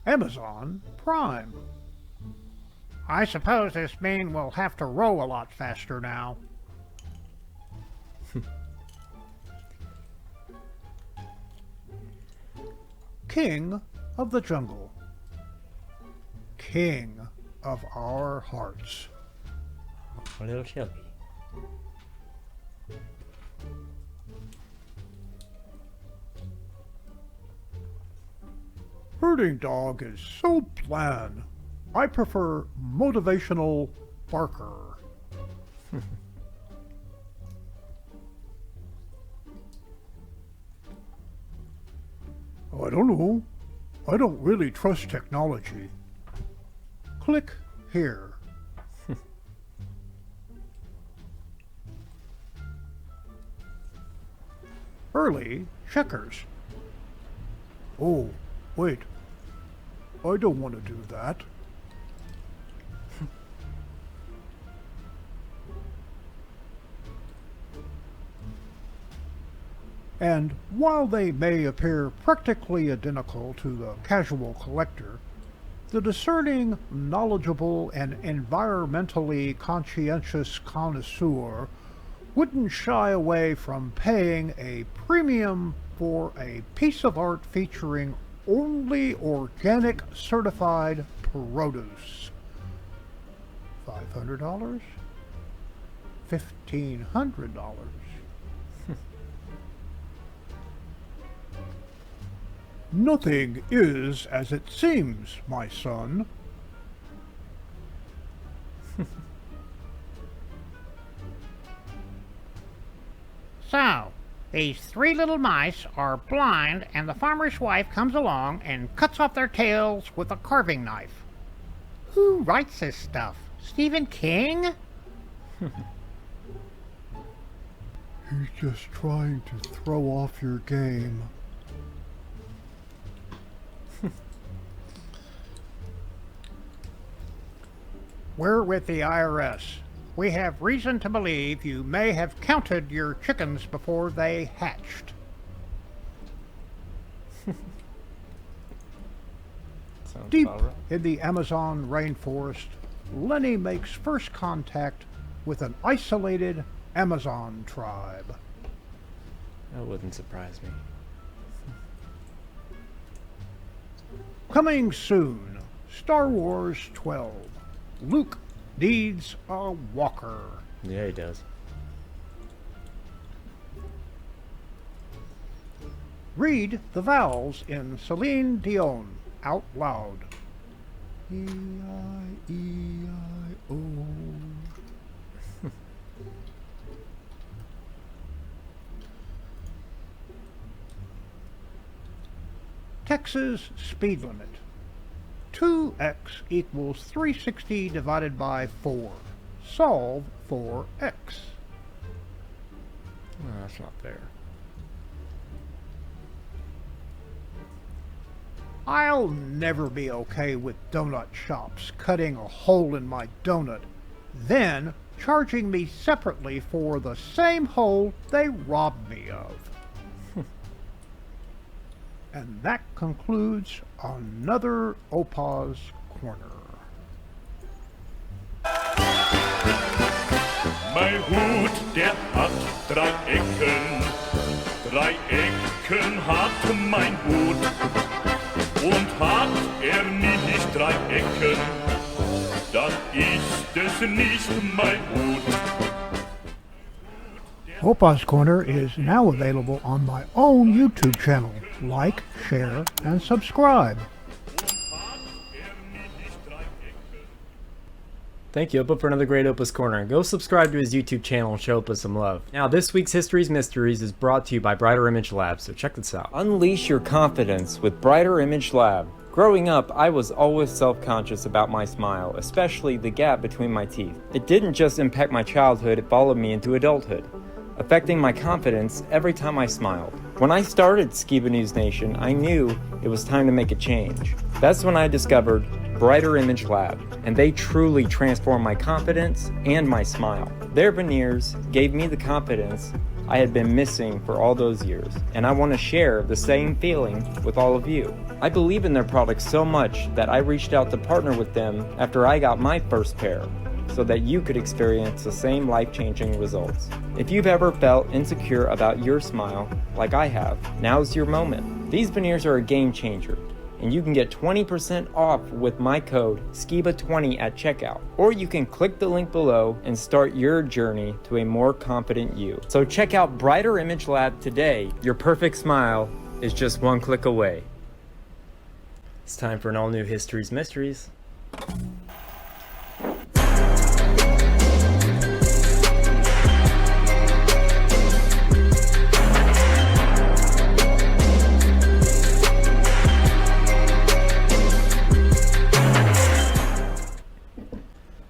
Amazon Prime. I suppose this means we'll have to row a lot faster now. King of the Jungle. King of our hearts. A little Shelby. Herding dog is so bland. I prefer motivational Barker. I don't know. I don't really trust technology. Click here. Early checkers. Oh, wait. I don't want to do that. And while they may appear practically identical to the casual collector, the discerning, knowledgeable, and environmentally conscientious connoisseur wouldn't shy away from paying a premium for a piece of art featuring only organic certified produce. $500? $1,500? Nothing is as it seems, my son. So, these 3 little mice are blind and the farmer's wife comes along and cuts off their tails with a carving knife. Who writes this stuff? Stephen King? He's just trying to throw off your game. We're with the IRS. We have reason to believe you may have counted your chickens before they hatched. Deep in the Amazon rainforest, Lenny makes first contact with an isolated Amazon tribe. That wouldn't surprise me. Coming soon, Star Wars 12. Luke needs a walker. Yeah, he does. Read the vowels in Celine Dion out loud. E-I-E-I-O. Texas speed limit. 2x equals 360 divided by 4. Solve for x. No, that's not fair. I'll never be okay with donut shops cutting a hole in my donut, then charging me separately for the same hole they robbed me of. And that concludes another OPA'S Corner. Mein Hut, der hat 3 Ecken. 3 Ecken hat mein Hut. Und hat nicht 3 Ecken, dann ist es nicht mein Hut. OPA'S Corner is now available on my own YouTube channel, like, share, and subscribe. Thank you, Opa, for another great Opa's Corner. Go subscribe to his YouTube channel and show Opa some love. Now, this week's History's Mysteries is brought to you by Brighter Image Lab, so check this out. Unleash your confidence with Brighter Image Lab. Growing up, I was always self-conscious about my smile, especially the gap between my teeth. It didn't just impact my childhood, it followed me into adulthood, affecting my confidence every time I smiled. When I started Skiba News Nation, I knew it was time to make a change. That's when I discovered Brighter Image Lab, and they truly transformed my confidence and my smile. Their veneers gave me the confidence I had been missing for all those years, and I want to share the same feeling with all of you. I believe in their products so much that I reached out to partner with them after I got my first pair, so that you could experience the same life-changing results. If you've ever felt insecure about your smile, like I have, now's your moment. These veneers are a game changer, and you can get 20% off with my code SKIBA20 at checkout. Or you can click the link below and start your journey to a more confident you. So check out Brighter Image Lab today. Your perfect smile is just one click away. It's time for an all-new History's Mysteries.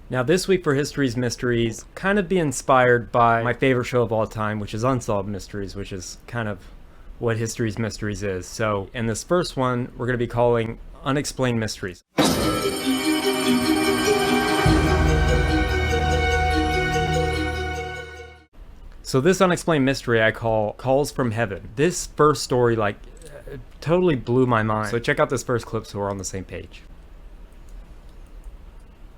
Now this week for History's Mysteries, kind of be inspired by my favorite show of all time, which is Unsolved Mysteries, which is kind of what History's Mysteries is. So in this first one, we're going to be calling Unexplained Mysteries. So this unexplained mystery I call Calls from Heaven. This first story totally blew my mind. So check out this first clip so we're on the same page.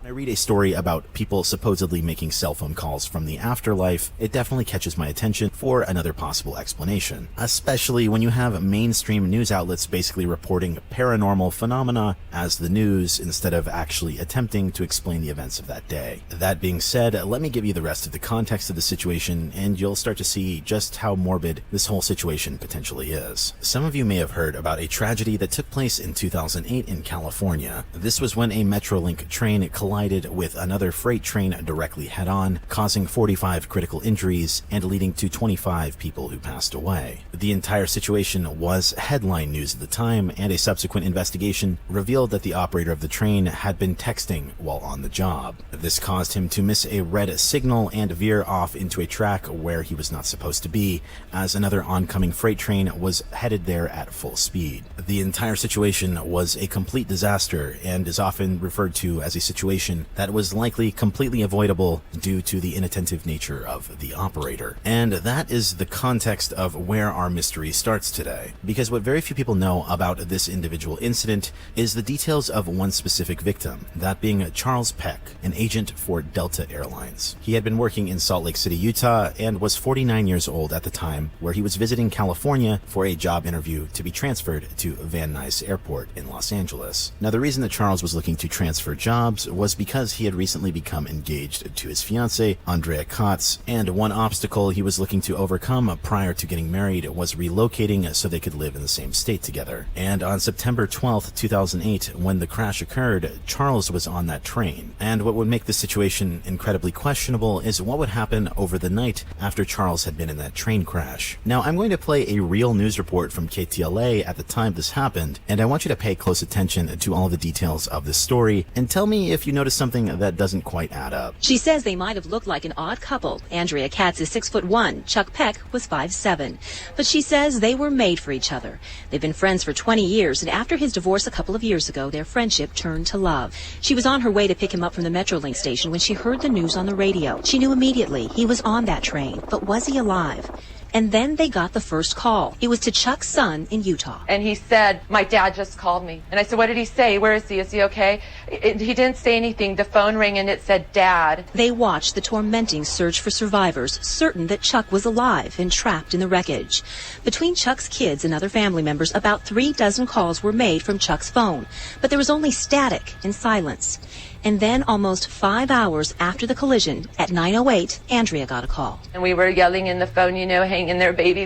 I read a story about people supposedly making cell phone calls from the afterlife, it definitely catches my attention for another possible explanation, especially when you have mainstream news outlets basically reporting paranormal phenomena as the news instead of actually attempting to explain the events of that day. That being said, let me give you the rest of the context of the situation and you'll start to see just how morbid this whole situation potentially is. Some of you may have heard about a tragedy that took place in 2008 in California. This was when a Metrolink train collided with another freight train directly head-on, causing 45 critical injuries and leading to 25 people who passed away. The entire situation was headline news at the time, and a subsequent investigation revealed that the operator of the train had been texting while on the job. This caused him to miss a red signal and veer off into a track where he was not supposed to be, as another oncoming freight train was headed there at full speed. The entire situation was a complete disaster and is often referred to as a situation that was likely completely avoidable due to the inattentive nature of the operator. And that is the context of where our mystery starts today, because what very few people know about this individual incident is the details of one specific victim, that being Charles Peck, an agent for Delta Airlines. He had been working in Salt Lake City, Utah, and was 49 years old at the time, where he was visiting California for a job interview to be transferred to Van Nuys Airport in Los Angeles. Now, the reason that Charles was looking to transfer jobs was because he had recently become engaged to his fiancée, Andrea Kotz, and one obstacle he was looking to overcome prior to getting married was relocating so they could live in the same state together. And on September 12th, 2008, when the crash occurred, Charles was on that train. And what would make the situation incredibly questionable is what would happen over the night after Charles had been in that train crash. Now, I'm going to play a real news report from KTLA at the time this happened, and I want you to pay close attention to all the details of this story and tell me if you notice something that doesn't quite add up. She says they might have looked like an odd couple. Andrea Katz is 6'1", Chuck Peck was 5'7", but she says they were made for each other. They've been friends for 20 years, and after his divorce a couple of years ago, their friendship turned to love. She was on her way to pick him up from the Metrolink station when she heard the news on the radio. She knew immediately he was on that train, but was he alive? And then they got the first call. It was to Chuck's son in Utah. And he said, my dad just called me. And I said, what did he say? Where is he? Is he okay? He didn't say anything. The phone rang and it said, Dad. They watched the tormenting search for survivors, certain that Chuck was alive and trapped in the wreckage. Between Chuck's kids and other family members, about 36 calls were made from Chuck's phone. But there was only static and silence. And then almost 5 hours after the collision, at 9:08, Andrea got a call. And we were yelling in the phone, hang hanging in there, baby.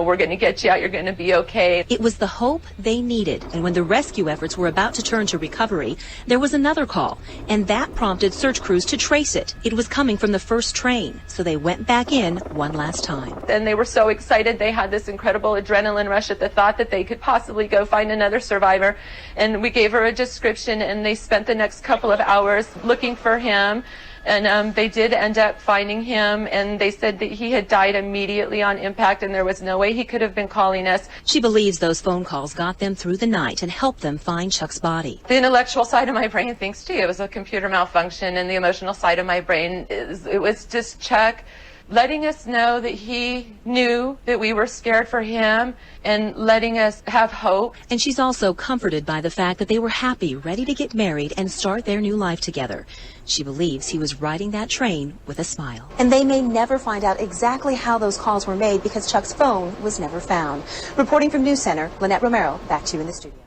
We're going to get you out. You're going to be okay. It was the hope they needed, and when the rescue efforts were about to turn to recovery, there was another call, and that prompted search crews to trace it. It was coming from the first train, so they went back in one last time. And they were so excited. They had this incredible adrenaline rush at the thought that they could possibly go find another survivor. And we gave her a description, and they spent the next couple of hours looking for him. And they did end up finding him, and they said that he had died immediately on impact, and there was no way he could have been calling us. She believes those phone calls got them through the night and helped them find Chuck's body. The intellectual side of my brain thinks, gee, it was a computer malfunction, and the emotional side of my brain it was just Chuck letting us know that he knew that we were scared for him and letting us have hope. And she's also comforted by the fact that they were happy, ready to get married and start their new life together. She believes he was riding that train with a smile. And they may never find out exactly how those calls were made because Chuck's phone was never found. Reporting from News Center, Lynette Romero, back to you in the studio.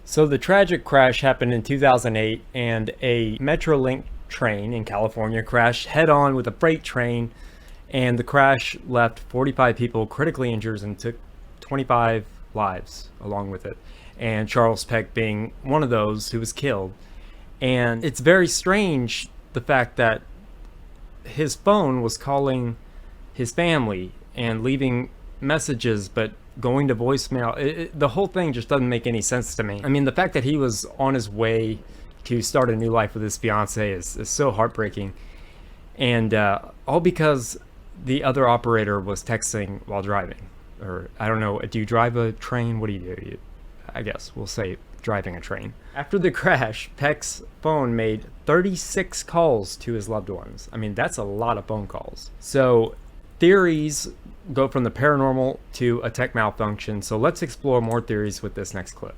So the tragic crash happened in 2008, and a Metrolink train in California crashed head-on with a freight train, and the crash left 45 people critically injured and took 25 lives along with it, and Charles Peck being one of those who was killed. And it's very strange, the fact that his phone was calling his family and leaving messages but going to voicemail. The whole thing just doesn't make any sense to me. I mean, the fact that he was on his way to start a new life with his fiance is so heartbreaking, and all because the other operator was texting while driving. Or I don't know, do you drive a train? What do you do? I guess we'll say driving a train. After the crash, Peck's phone made 36 calls to his loved ones. I mean, that's a lot of phone calls. So theories go from the paranormal to a tech malfunction. So let's explore more theories with this next clip.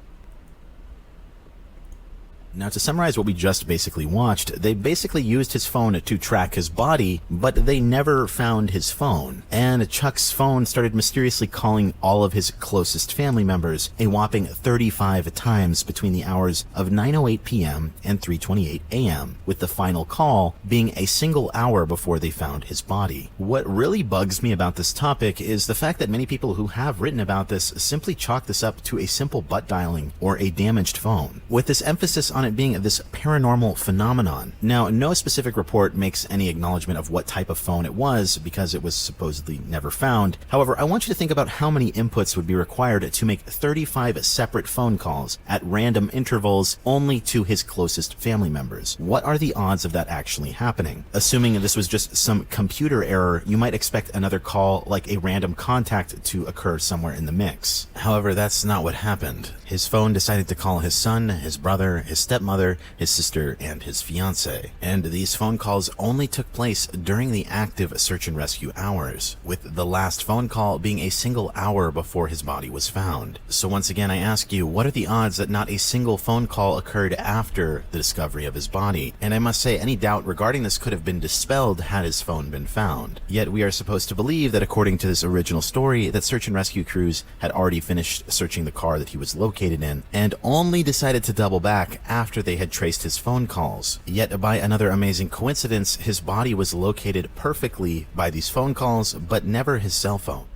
Now, to summarize what we just basically watched, they basically used his phone to track his body, but they never found his phone. And Chuck's phone started mysteriously calling all of his closest family members a whopping 35 times between the hours of 9:08 p.m. and 3:28 a.m., with the final call being a single hour before they found his body. What really bugs me about this topic is the fact that many people who have written about this simply chalk this up to a simple butt dialing or a damaged phone, with this emphasis on it being this paranormal phenomenon. Now, no specific report makes any acknowledgement of what type of phone it was because it was supposedly never found. However, I want you to think about how many inputs would be required to make 35 separate phone calls at random intervals only to his closest family members. What are the odds of that actually happening? Assuming this was just some computer error, you might expect another call like a random contact to occur somewhere in the mix. However, that's not what happened. His phone decided to call his son, his brother, his stepmother, his sister, and his fiance. And these phone calls only took place during the active search and rescue hours, with the last phone call being a single hour before his body was found. So once again, I ask you, what are the odds that not a single phone call occurred after the discovery of his body? And I must say, any doubt regarding this could have been dispelled had his phone been found. Yet we are supposed to believe that, according to this original story, that search and rescue crews had already finished searching the car that he was located in, and only decided to double back after they had traced his phone calls. Yet by another amazing coincidence, his body was located perfectly by these phone calls, but never his cell phone.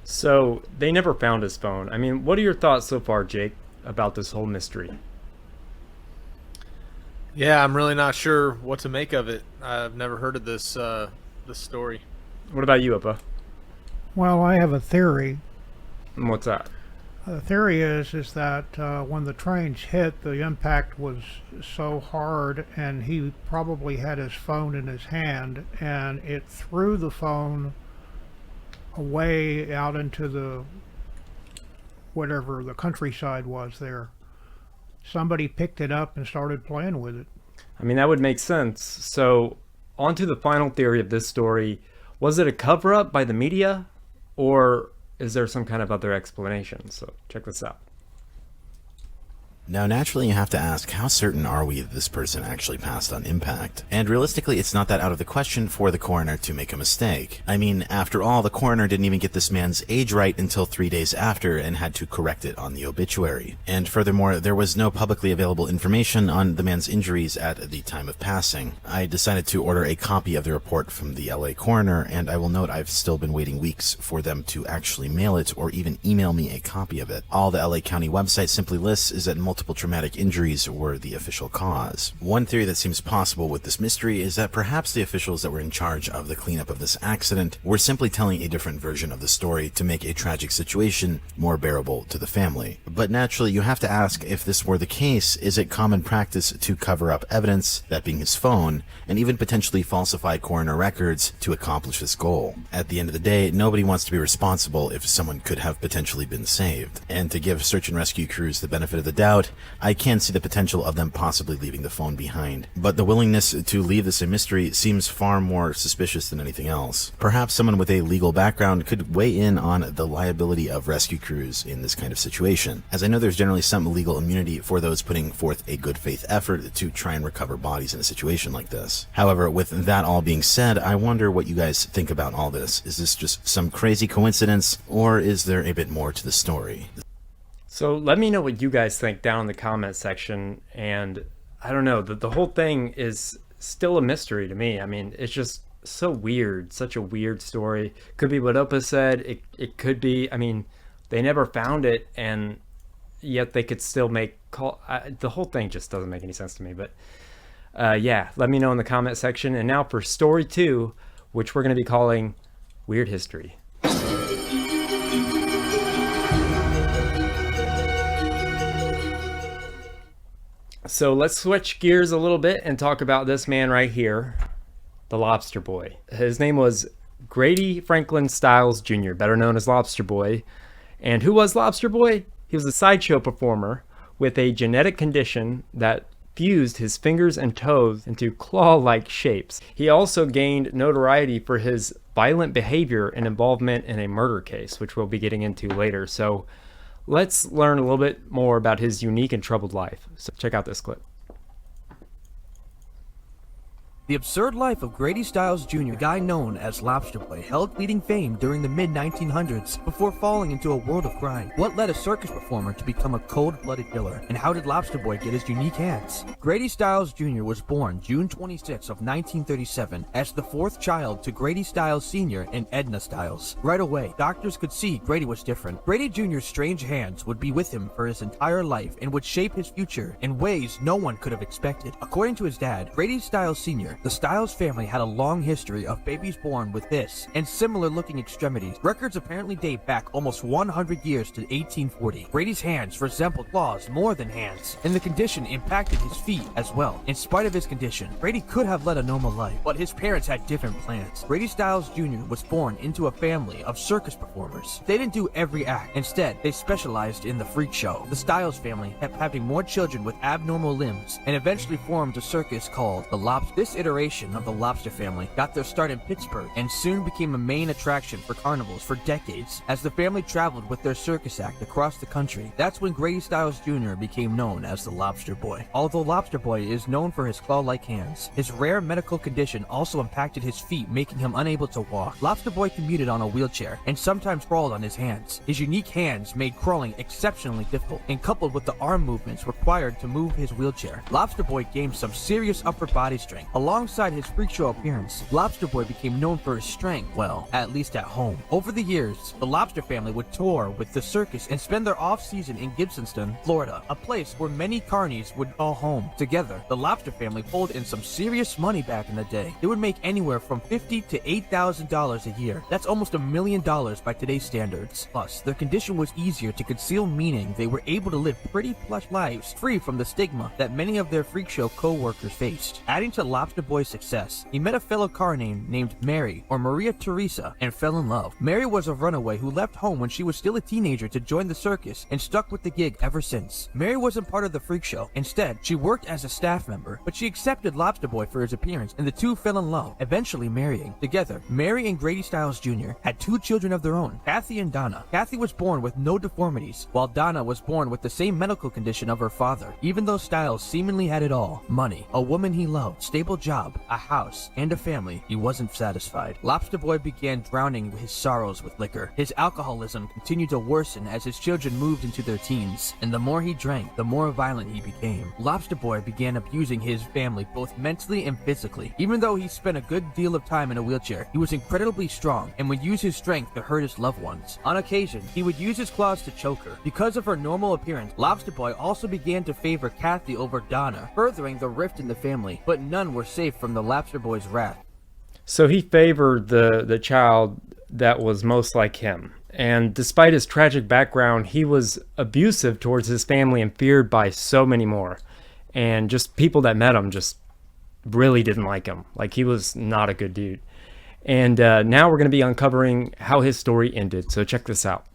So they never found his phone. I mean, what are your thoughts so far, Jake, about this whole mystery? Yeah, I'm really not sure what to make of it. I've never heard of this this story. What about you, Uppa? Well, I have a theory. And what's that? The theory is that when the trains hit, the impact was so hard, and he probably had his phone in his hand, and it threw the phone away out into the whatever the countryside was there. Somebody picked it up and started playing with it. I mean, that would make sense. So, on to the final theory of this story. Was it a cover-up by the media, or is there some kind of other explanation? So check this out. Now, naturally, you have to ask, how certain are we that this person actually passed on impact? And realistically, it's not that out of the question for the coroner to make a mistake. I mean, after all, the coroner didn't even get this man's age right until 3 days after and had to correct it on the obituary. And furthermore, there was no publicly available information on the man's injuries at the time of passing. I decided to order a copy of the report from the LA coroner, and I will note I've still been waiting weeks for them to actually mail it or even email me a copy of it. All the LA County website simply lists is that multiple traumatic injuries were the official cause. One theory that seems possible with this mystery is that perhaps the officials that were in charge of the cleanup of this accident were simply telling a different version of the story to make a tragic situation more bearable to the family. But naturally, you have to ask, if this were the case, is it common practice to cover up evidence, that being his phone, and even potentially falsify coroner records to accomplish this goal? At the end of the day, nobody wants to be responsible if someone could have potentially been saved. And to give search and rescue crews the benefit of the doubt, I can see the potential of them possibly leaving the phone behind. But the willingness to leave this a mystery seems far more suspicious than anything else. Perhaps someone with a legal background could weigh in on the liability of rescue crews in this kind of situation, as I know there's generally some legal immunity for those putting forth a good faith effort to try and recover bodies in a situation like this. However, with that all being said, I wonder what you guys think about all this. Is this just some crazy coincidence, or is there a bit more to the story? So let me know what you guys think down in the comment section. And I don't know, the whole thing is still a mystery to me. I mean, it's just so weird, such a weird story. Could be what Opa said. It could be, I mean, they never found it, and yet they could still make call. The whole thing just doesn't make any sense to me. But yeah, let me know in the comment section. And now for story 2, which we're going to be calling Weird History. So let's switch gears a little bit and talk about this man right here, the Lobster Boy. His name was Grady Franklin Stiles Jr., better known as Lobster Boy. And who was Lobster Boy? He was a sideshow performer with a genetic condition that fused his fingers and toes into claw-like shapes. He also gained notoriety for his violent behavior and involvement in a murder case, which we'll be getting into later. So let's learn a little bit more about his unique and troubled life. So check out this clip. The absurd life of Grady Stiles Jr., a guy known as Lobster Boy, held fleeting fame during the mid-1900s before falling into a world of crime. What led a circus performer to become a cold-blooded killer, and how did Lobster Boy get his unique hands? Grady Stiles Jr. was born June 26 of 1937 as the 4th child to Grady Stiles Sr. and Edna Stiles. Right away, doctors could see Grady was different. Grady Jr.'s strange hands would be with him for his entire life and would shape his future in ways no one could have expected. According to his dad, Grady Stiles Sr., the Stiles family had a long history of babies born with this and similar looking extremities. Records apparently date back almost 100 years to 1840. Grady's hands resembled claws more than hands, and the condition impacted his feet as well. In spite of his condition, Grady could have led a normal life, but his parents had different plans. Grady Stiles Jr. was born into a family of circus performers. They didn't do every act. Instead, they specialized in the freak show. The Stiles family kept having more children with abnormal limbs and eventually formed a circus called the Lobster. This iteration of the Lobster family got their start in Pittsburgh and soon became a main attraction for carnivals for decades as the family traveled with their circus act across the country. That's when Grady Stiles Jr. became known as the Lobster Boy. Although Lobster Boy is known for his claw-like hands, his rare medical condition also impacted his feet, making him unable to walk. Lobster Boy commuted on a wheelchair and sometimes crawled on his hands. His unique hands made crawling exceptionally difficult, and coupled with the arm movements required to move his wheelchair, Lobster Boy gained some serious upper body strength. Alongside his freak show appearance, Lobster Boy became known for his strength, well, at least at home. Over the years, the Lobster family would tour with the circus and spend their off-season in Gibsonston, Florida, a place where many carnies would call home. Together, the Lobster family pulled in some serious money back in the day. They would make anywhere from $50,000 to $8,000 a year. That's almost $1 million by today's standards. Plus, their condition was easier to conceal, meaning they were able to live pretty plush lives free from the stigma that many of their freak show co-workers faced. Adding to Lobster Boy's success. He met a fellow carny named Mary, or Maria Teresa, and fell in love. Mary was a runaway who left home when she was still a teenager to join the circus and stuck with the gig ever since. Mary wasn't part of the freak show. Instead, she worked as a staff member, but she accepted Lobster Boy for his appearance, and the two fell in love, eventually marrying. Together, Mary and Grady Stiles Jr. had 2 children of their own, Kathy and Donna. Kathy was born with no deformities, while Donna was born with the same medical condition of her father. Even though Stiles seemingly had it all, money, a woman he loved, stable job, a house, and a family, he wasn't satisfied. Lobster Boy began drowning his sorrows with liquor. His alcoholism continued to worsen as his children moved into their teens, and the more he drank, the more violent he became. Lobster Boy began abusing his family both mentally and physically. Even though he spent a good deal of time in a wheelchair, he was incredibly strong and would use his strength to hurt his loved ones. On occasion, he would use his claws to choke her. Because of her normal appearance, Lobster Boy also began to favor Kathy over Donna, furthering the rift in the family, but none were safe from the Lobster Boy's wrath. So he favored the child that was most like him. And despite his tragic background, he was abusive towards his family and feared by so many more. And just people that met him just really didn't like him. Like, he was not a good dude. And now we're going to be uncovering how his story ended. So check this out.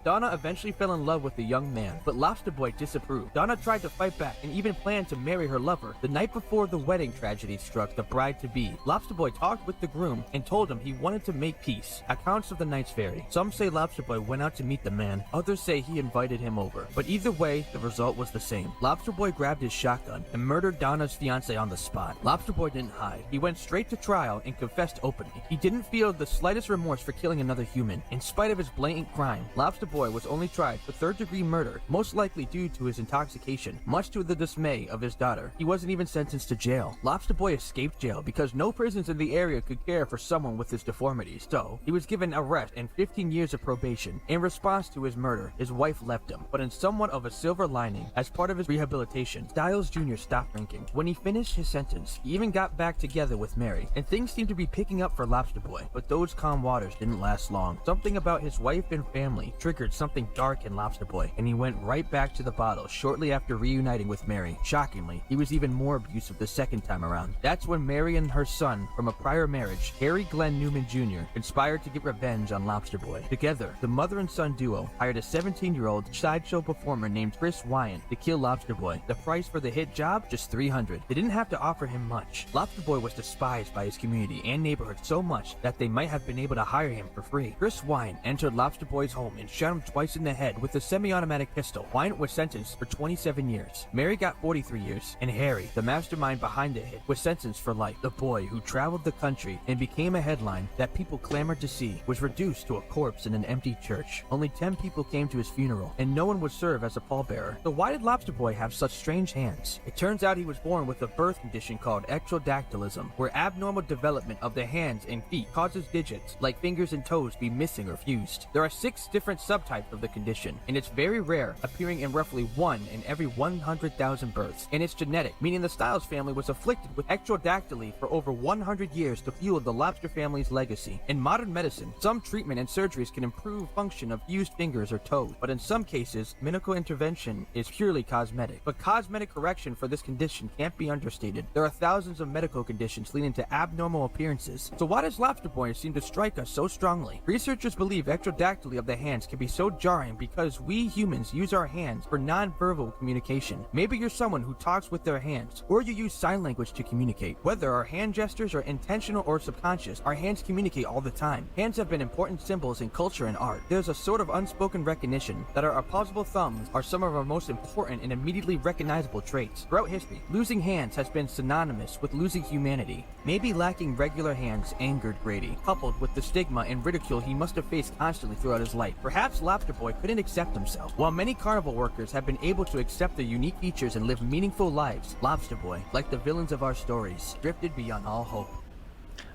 Donna eventually fell in love with the young man, but Lobster Boy disapproved. Donna tried to fight back and even planned to marry her lover. The night before the wedding tragedy struck the bride-to-be, Lobster Boy talked with the groom and told him he wanted to make peace. Accounts of the nights vary. Some say Lobster Boy went out to meet the man, others say he invited him over. But either way, the result was the same. Lobster Boy grabbed his shotgun and murdered Donna's fiancé on the spot. Lobster Boy didn't hide. He went straight to trial and confessed openly. He didn't feel the slightest remorse for killing another human. In spite of his blatant crime, Lobster Boy was only tried for third-degree murder, most likely due to his intoxication, much to the dismay of his daughter. He wasn't even sentenced to jail. Lobster Boy escaped jail because no prisons in the area could care for someone with his deformities, so he was given arrest and 15 years of probation. In response to his murder, his wife left him, but in somewhat of a silver lining, as part of his rehabilitation, Stiles Jr. stopped drinking. When he finished his sentence, he even got back together with Mary, and things seemed to be picking up for Lobster Boy, but those calm waters didn't last long. Something about his wife and family triggered something dark in Lobster Boy, and he went right back to the bottle shortly after reuniting with Mary. Shockingly, he was even more abusive the second time around. That's when Mary and her son from a prior marriage, Harry Glen Newman Jr., conspired to get revenge on Lobster Boy. Together, the mother and son duo hired a 17-year-old sideshow performer named Chris Wyant to kill Lobster Boy. The price for the hit job? Just $300. They didn't have to offer him much. Lobster Boy was despised by his community and neighborhood so much that they might have been able to hire him for free. Chris Wyant entered Lobster Boy's home and shot him twice in the head with a semi-automatic pistol. Wyant was sentenced for 27 years. Mary got 43 years, and Harry, the mastermind behind the hit, was sentenced for life. The boy who traveled the country and became a headline that people clamored to see was reduced to a corpse in an empty church. Only 10 people came to his funeral, and no one would serve as a pallbearer. So why did Lobster Boy have such strange hands? It turns out he was born with a birth condition called ectrodactylism, where abnormal development of the hands and feet causes digits, like fingers and toes, be missing or fused. There are 6 different subtypes of the condition, and it's very rare, appearing in roughly 1 in every 100,000 births. And it's genetic, meaning the Stiles family was afflicted with ectrodactyly for over 100 years to fuel the Lobster family's legacy. In modern medicine, some treatment and surgeries can improve function of fused fingers or toes, but in some cases, medical intervention is purely cosmetic. But cosmetic correction for this condition can't be understated. There are thousands of medical conditions leading to abnormal appearances. So why does Lobster Boy seem to strike us so strongly? Researchers believe ectrodactyly of the hands can be so jarring because we humans use our hands for non-verbal communication. Maybe you're someone who talks with their hands, or you use sign language to communicate. Whether our hand gestures are intentional or subconscious, our hands communicate all the time. Hands have been important symbols in culture and art. There's a sort of unspoken recognition that our opposable thumbs are some of our most important and immediately recognizable traits. Throughout history, losing hands has been synonymous with losing humanity. Maybe lacking regular hands angered Grady, coupled with the stigma and ridicule he must have faced constantly throughout his life. Perhaps Lobster Boy couldn't accept himself. While many carnival workers have been able to accept their unique features and live meaningful lives, Lobster Boy, like the villains of our stories, drifted beyond all hope.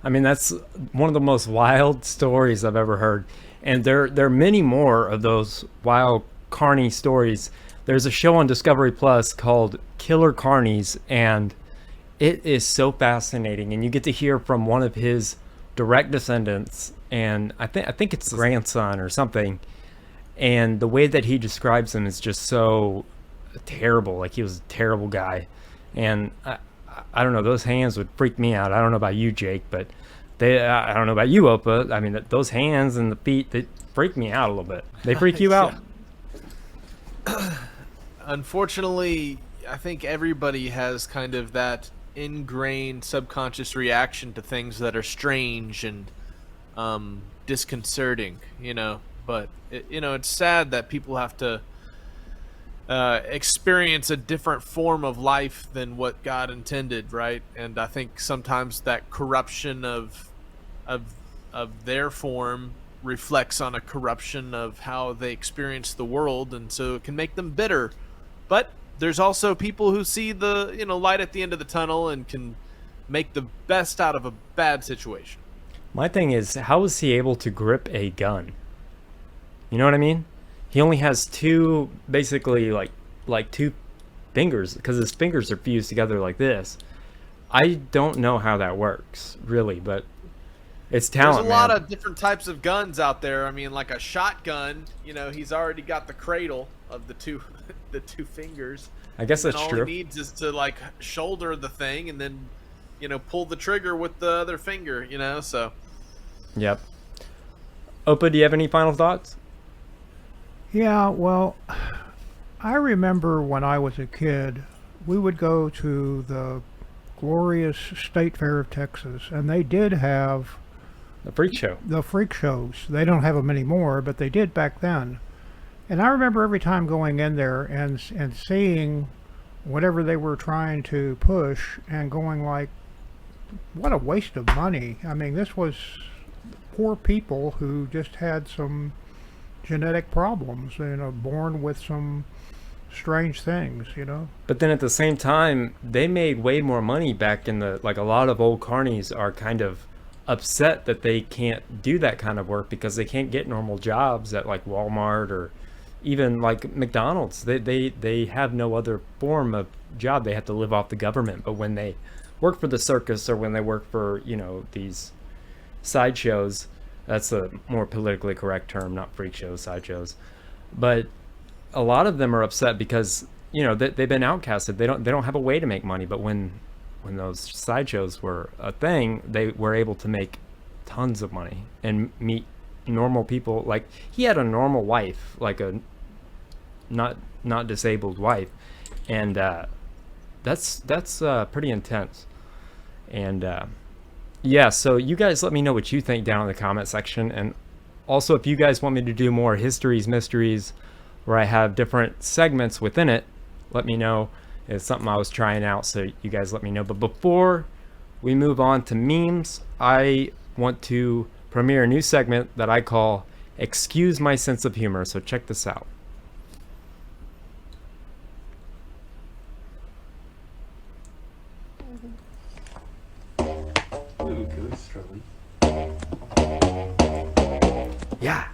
I mean, that's one of the most wild stories I've ever heard. And there are many more of those wild carny stories. There's a show on Discovery Plus called Killer Carnies, and it is so fascinating. And you get to hear from one of his direct descendants, and I think it's his grandson or something. And the way that he describes him is just so terrible. Like, he was a terrible guy. And I don't know, those hands would freak me out. I don't know about you, Jake, but I don't know about you, Opa. I mean, those hands and the feet, they freak me out a little bit. They freak you out? Unfortunately, I think everybody has kind of that ingrained subconscious reaction to things that are strange and disconcerting, you know. But it's sad that people have to experience a different form of life than what God intended, right? And I think sometimes that corruption of their form reflects on a corruption of how they experience the world, and so it can make them bitter. But there's also people who see the light at the end of the tunnel and can make the best out of a bad situation. My thing is, how is he able to grip a gun? You know what I mean? He only has two, basically like two fingers, because his fingers are fused together like this. I don't know how that works, really, but it's talent. There's a lot of different types of guns out there. I mean, like a shotgun, he's already got the cradle of the two fingers. I guess that's true. All he needs is to like shoulder the thing and then pull the trigger with the other finger, so. Yep. Opa, do you have any final thoughts? Yeah, well, I remember when I was a kid, we would go to the glorious State Fair of Texas, and they did have the freak show. The freak shows. They don't have them anymore, but they did back then. And I remember every time going in there and seeing whatever they were trying to push and going like, what a waste of money. I mean, this was poor people who just had some genetic problems, born with some strange things, But then at the same time, they made way more money back in the, like, a lot of old carnies are kind of upset that they can't do that kind of work because they can't get normal jobs at like Walmart or even like McDonald's. They have no other form of job. They have to live off the government. But when they work for the circus or when they work for, these sideshows, that's a more politically correct term, not freak shows, sideshows. But a lot of them are upset because, they've been outcasted. They don't have a way to make money. But when those sideshows were a thing, they were able to make tons of money and meet normal people. Like, he had a normal wife, like a not disabled wife, and that's pretty intense. And yeah, so you guys let me know what you think down in the comment section. And also, if you guys want me to do more histories, mysteries, where I have different segments within it, let me know. It's something I was trying out, so you guys let me know. But before we move on to memes, I want to premiere a new segment that I call Excuse My Sense of Humor. So check this out. Yeah.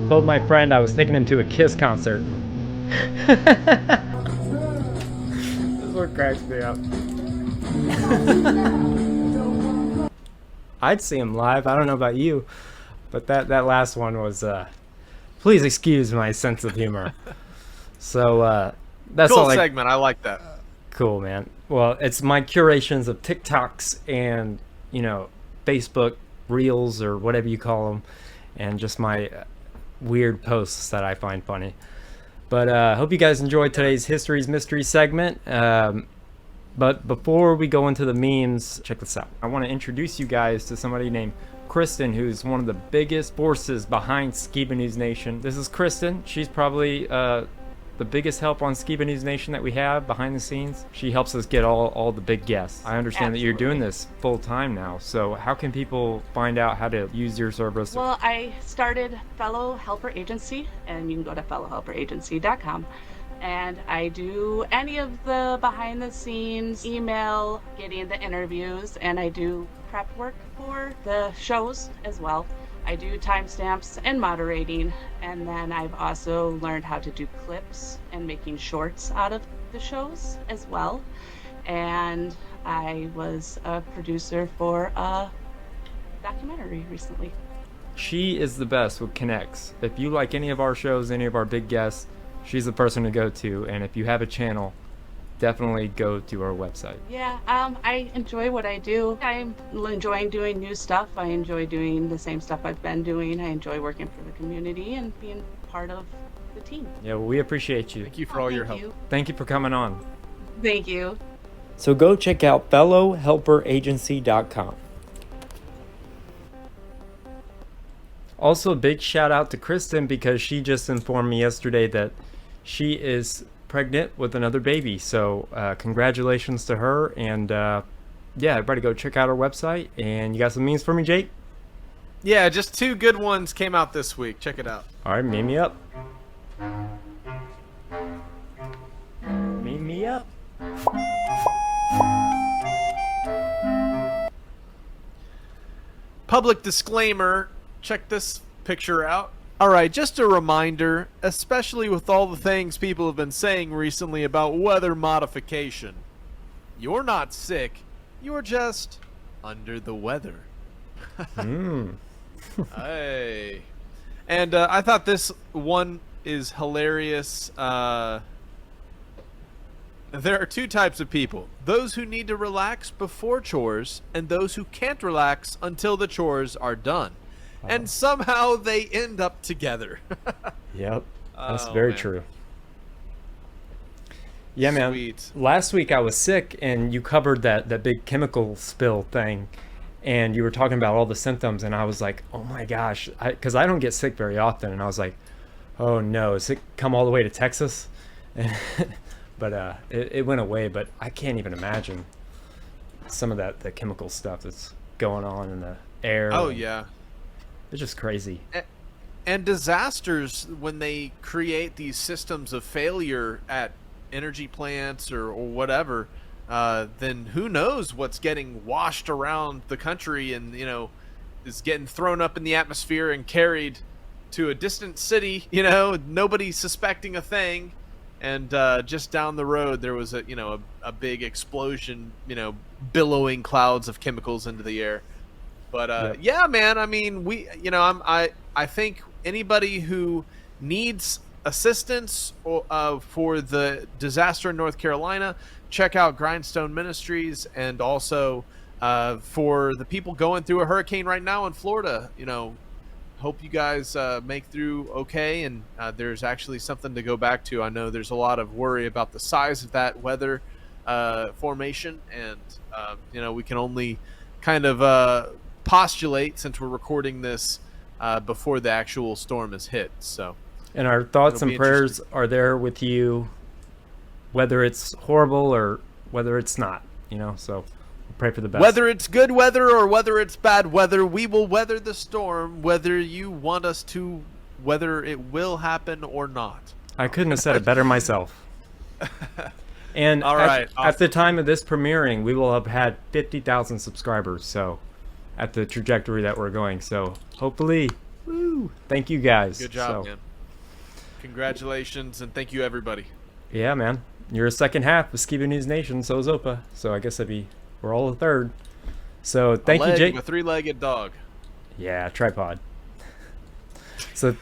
Told my friend I was taking him to a Kiss concert. This is what cracks me up. I'd see him live. I don't know about you, but that last one was please excuse my sense of humor. So that's cool all. Segment. I like that. Cool, man. Well, it's my curations of TikToks and Facebook Reels or whatever you call them, and just my weird posts that I find funny. But hope you guys enjoyed today's History's Mystery segment. But before we go into the memes, check this out. I want to introduce you guys to somebody named Kristen, who's one of the biggest forces behind Skiba News Nation. This is Kristen. She's probably the biggest help on Skiba News Nation that we have behind the scenes. She helps us get all the big guests. I understand that you're doing this full time now, so how can people find out how to use your service? Well, I started Fellow Helper Agency, and you can go to fellowhelperagency.com. And I do any of the behind the scenes, email, getting the interviews, and I do prep work for the shows as well. I do timestamps and moderating, and then I've also learned how to do clips and making shorts out of the shows as well. And I was a producer for a documentary recently. She is the best with connects. If you like any of our shows, any of our big guests, she's the person to go to. And if you have a channel, definitely go to our website. Yeah, I enjoy what I do. I'm enjoying doing new stuff. I enjoy doing the same stuff I've been doing. I enjoy working for the community and being part of the team. Yeah, well, we appreciate you. Thank you for all your help. Thank you for coming on. Thank you. So go check out fellowhelperagency.com. Also, a big shout out to Kristen because she just informed me yesterday that she is pregnant with another baby. So congratulations to her. And yeah, everybody go check out our website. And you got some memes for me, Jake? Yeah, just 2 good ones came out this week. Check it out. All right, meme me up. Meme me up. Public disclaimer, check this picture out. Alright, just a reminder, especially with all the things people have been saying recently about weather modification. You're not sick, you're just under the weather. Hey. And I thought this one is hilarious. There are 2 types of people. Those who need to relax before chores, and those who can't relax until the chores are done. And somehow they end up together. Yep, that's very true. Yeah, man. Sweet. Last week I was sick, and you covered that big chemical spill thing, and you were talking about all the symptoms, and I was like, oh my gosh, because I don't get sick very often, and I was like, oh no, has it come all the way to Texas? But it went away, but I can't even imagine some of the chemical stuff that's going on in the air. Oh, yeah. It's just crazy. And disasters, when they create these systems of failure at energy plants or whatever, then who knows what's getting washed around the country and, you know, is getting thrown up in the atmosphere and carried to a distant city, you know, nobody suspecting a thing. And just down the road, there was a big explosion, you know, billowing clouds of chemicals into the air. But yeah, man, I mean, I think anybody who needs assistance for the disaster in North Carolina, check out Grindstone Ministries, and also for the people going through a hurricane right now in Florida, you know, hope you guys make through okay, and there's actually something to go back to. I know there's a lot of worry about the size of that weather formation, and you know, we can only kind of postulate, since we're recording this before the actual storm is hit. So, and our thoughts and prayers are there with you, whether it's horrible or whether it's not, you know, so pray for the best. Whether it's good weather or whether it's bad weather, we will weather the storm, whether you want us to, whether it will happen or not. I couldn't have said it better myself. And all right, at the time of this premiering, we will have had 50,000 subscribers, so at the trajectory that we're going. So hopefully, woo, thank you guys. Good job, man. Congratulations, and thank you, everybody. Yeah, man. You're a second half of Skiba News Nation, so is OPA. So I guess we're all a third. So thank you, Jake. A 3-legged dog. Yeah, tripod. So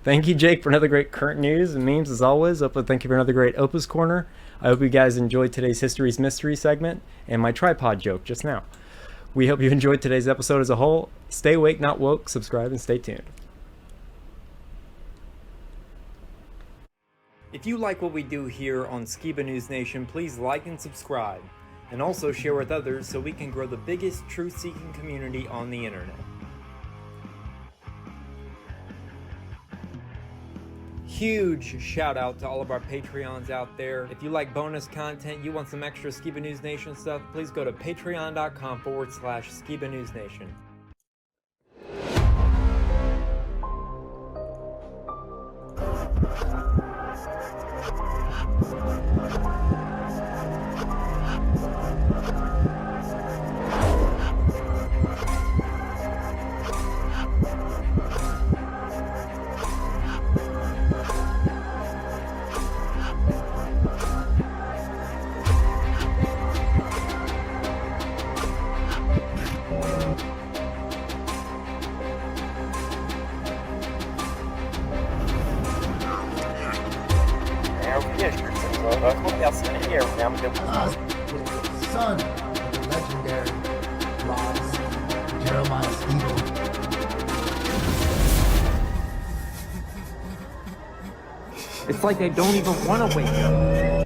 thank you, Jake, for another great current news and memes as always. OPA, thank you for another great OPA'S Corner. I hope you guys enjoyed today's History's Mystery segment and my tripod joke just now. We hope you enjoyed today's episode as a whole. Stay awake, not woke. Subscribe and stay tuned. If you like what we do here on Skiba News Nation, please like and subscribe. And also share with others so we can grow the biggest truth-seeking community on the internet. huge shout out to all of our Patreons out there. If you like bonus content, you want some extra Skiba News Nation stuff, please go to patreon.com/Skiba News Nation. Son of the legendary Jeremiah Skiba. It's like they don't even want to wake up.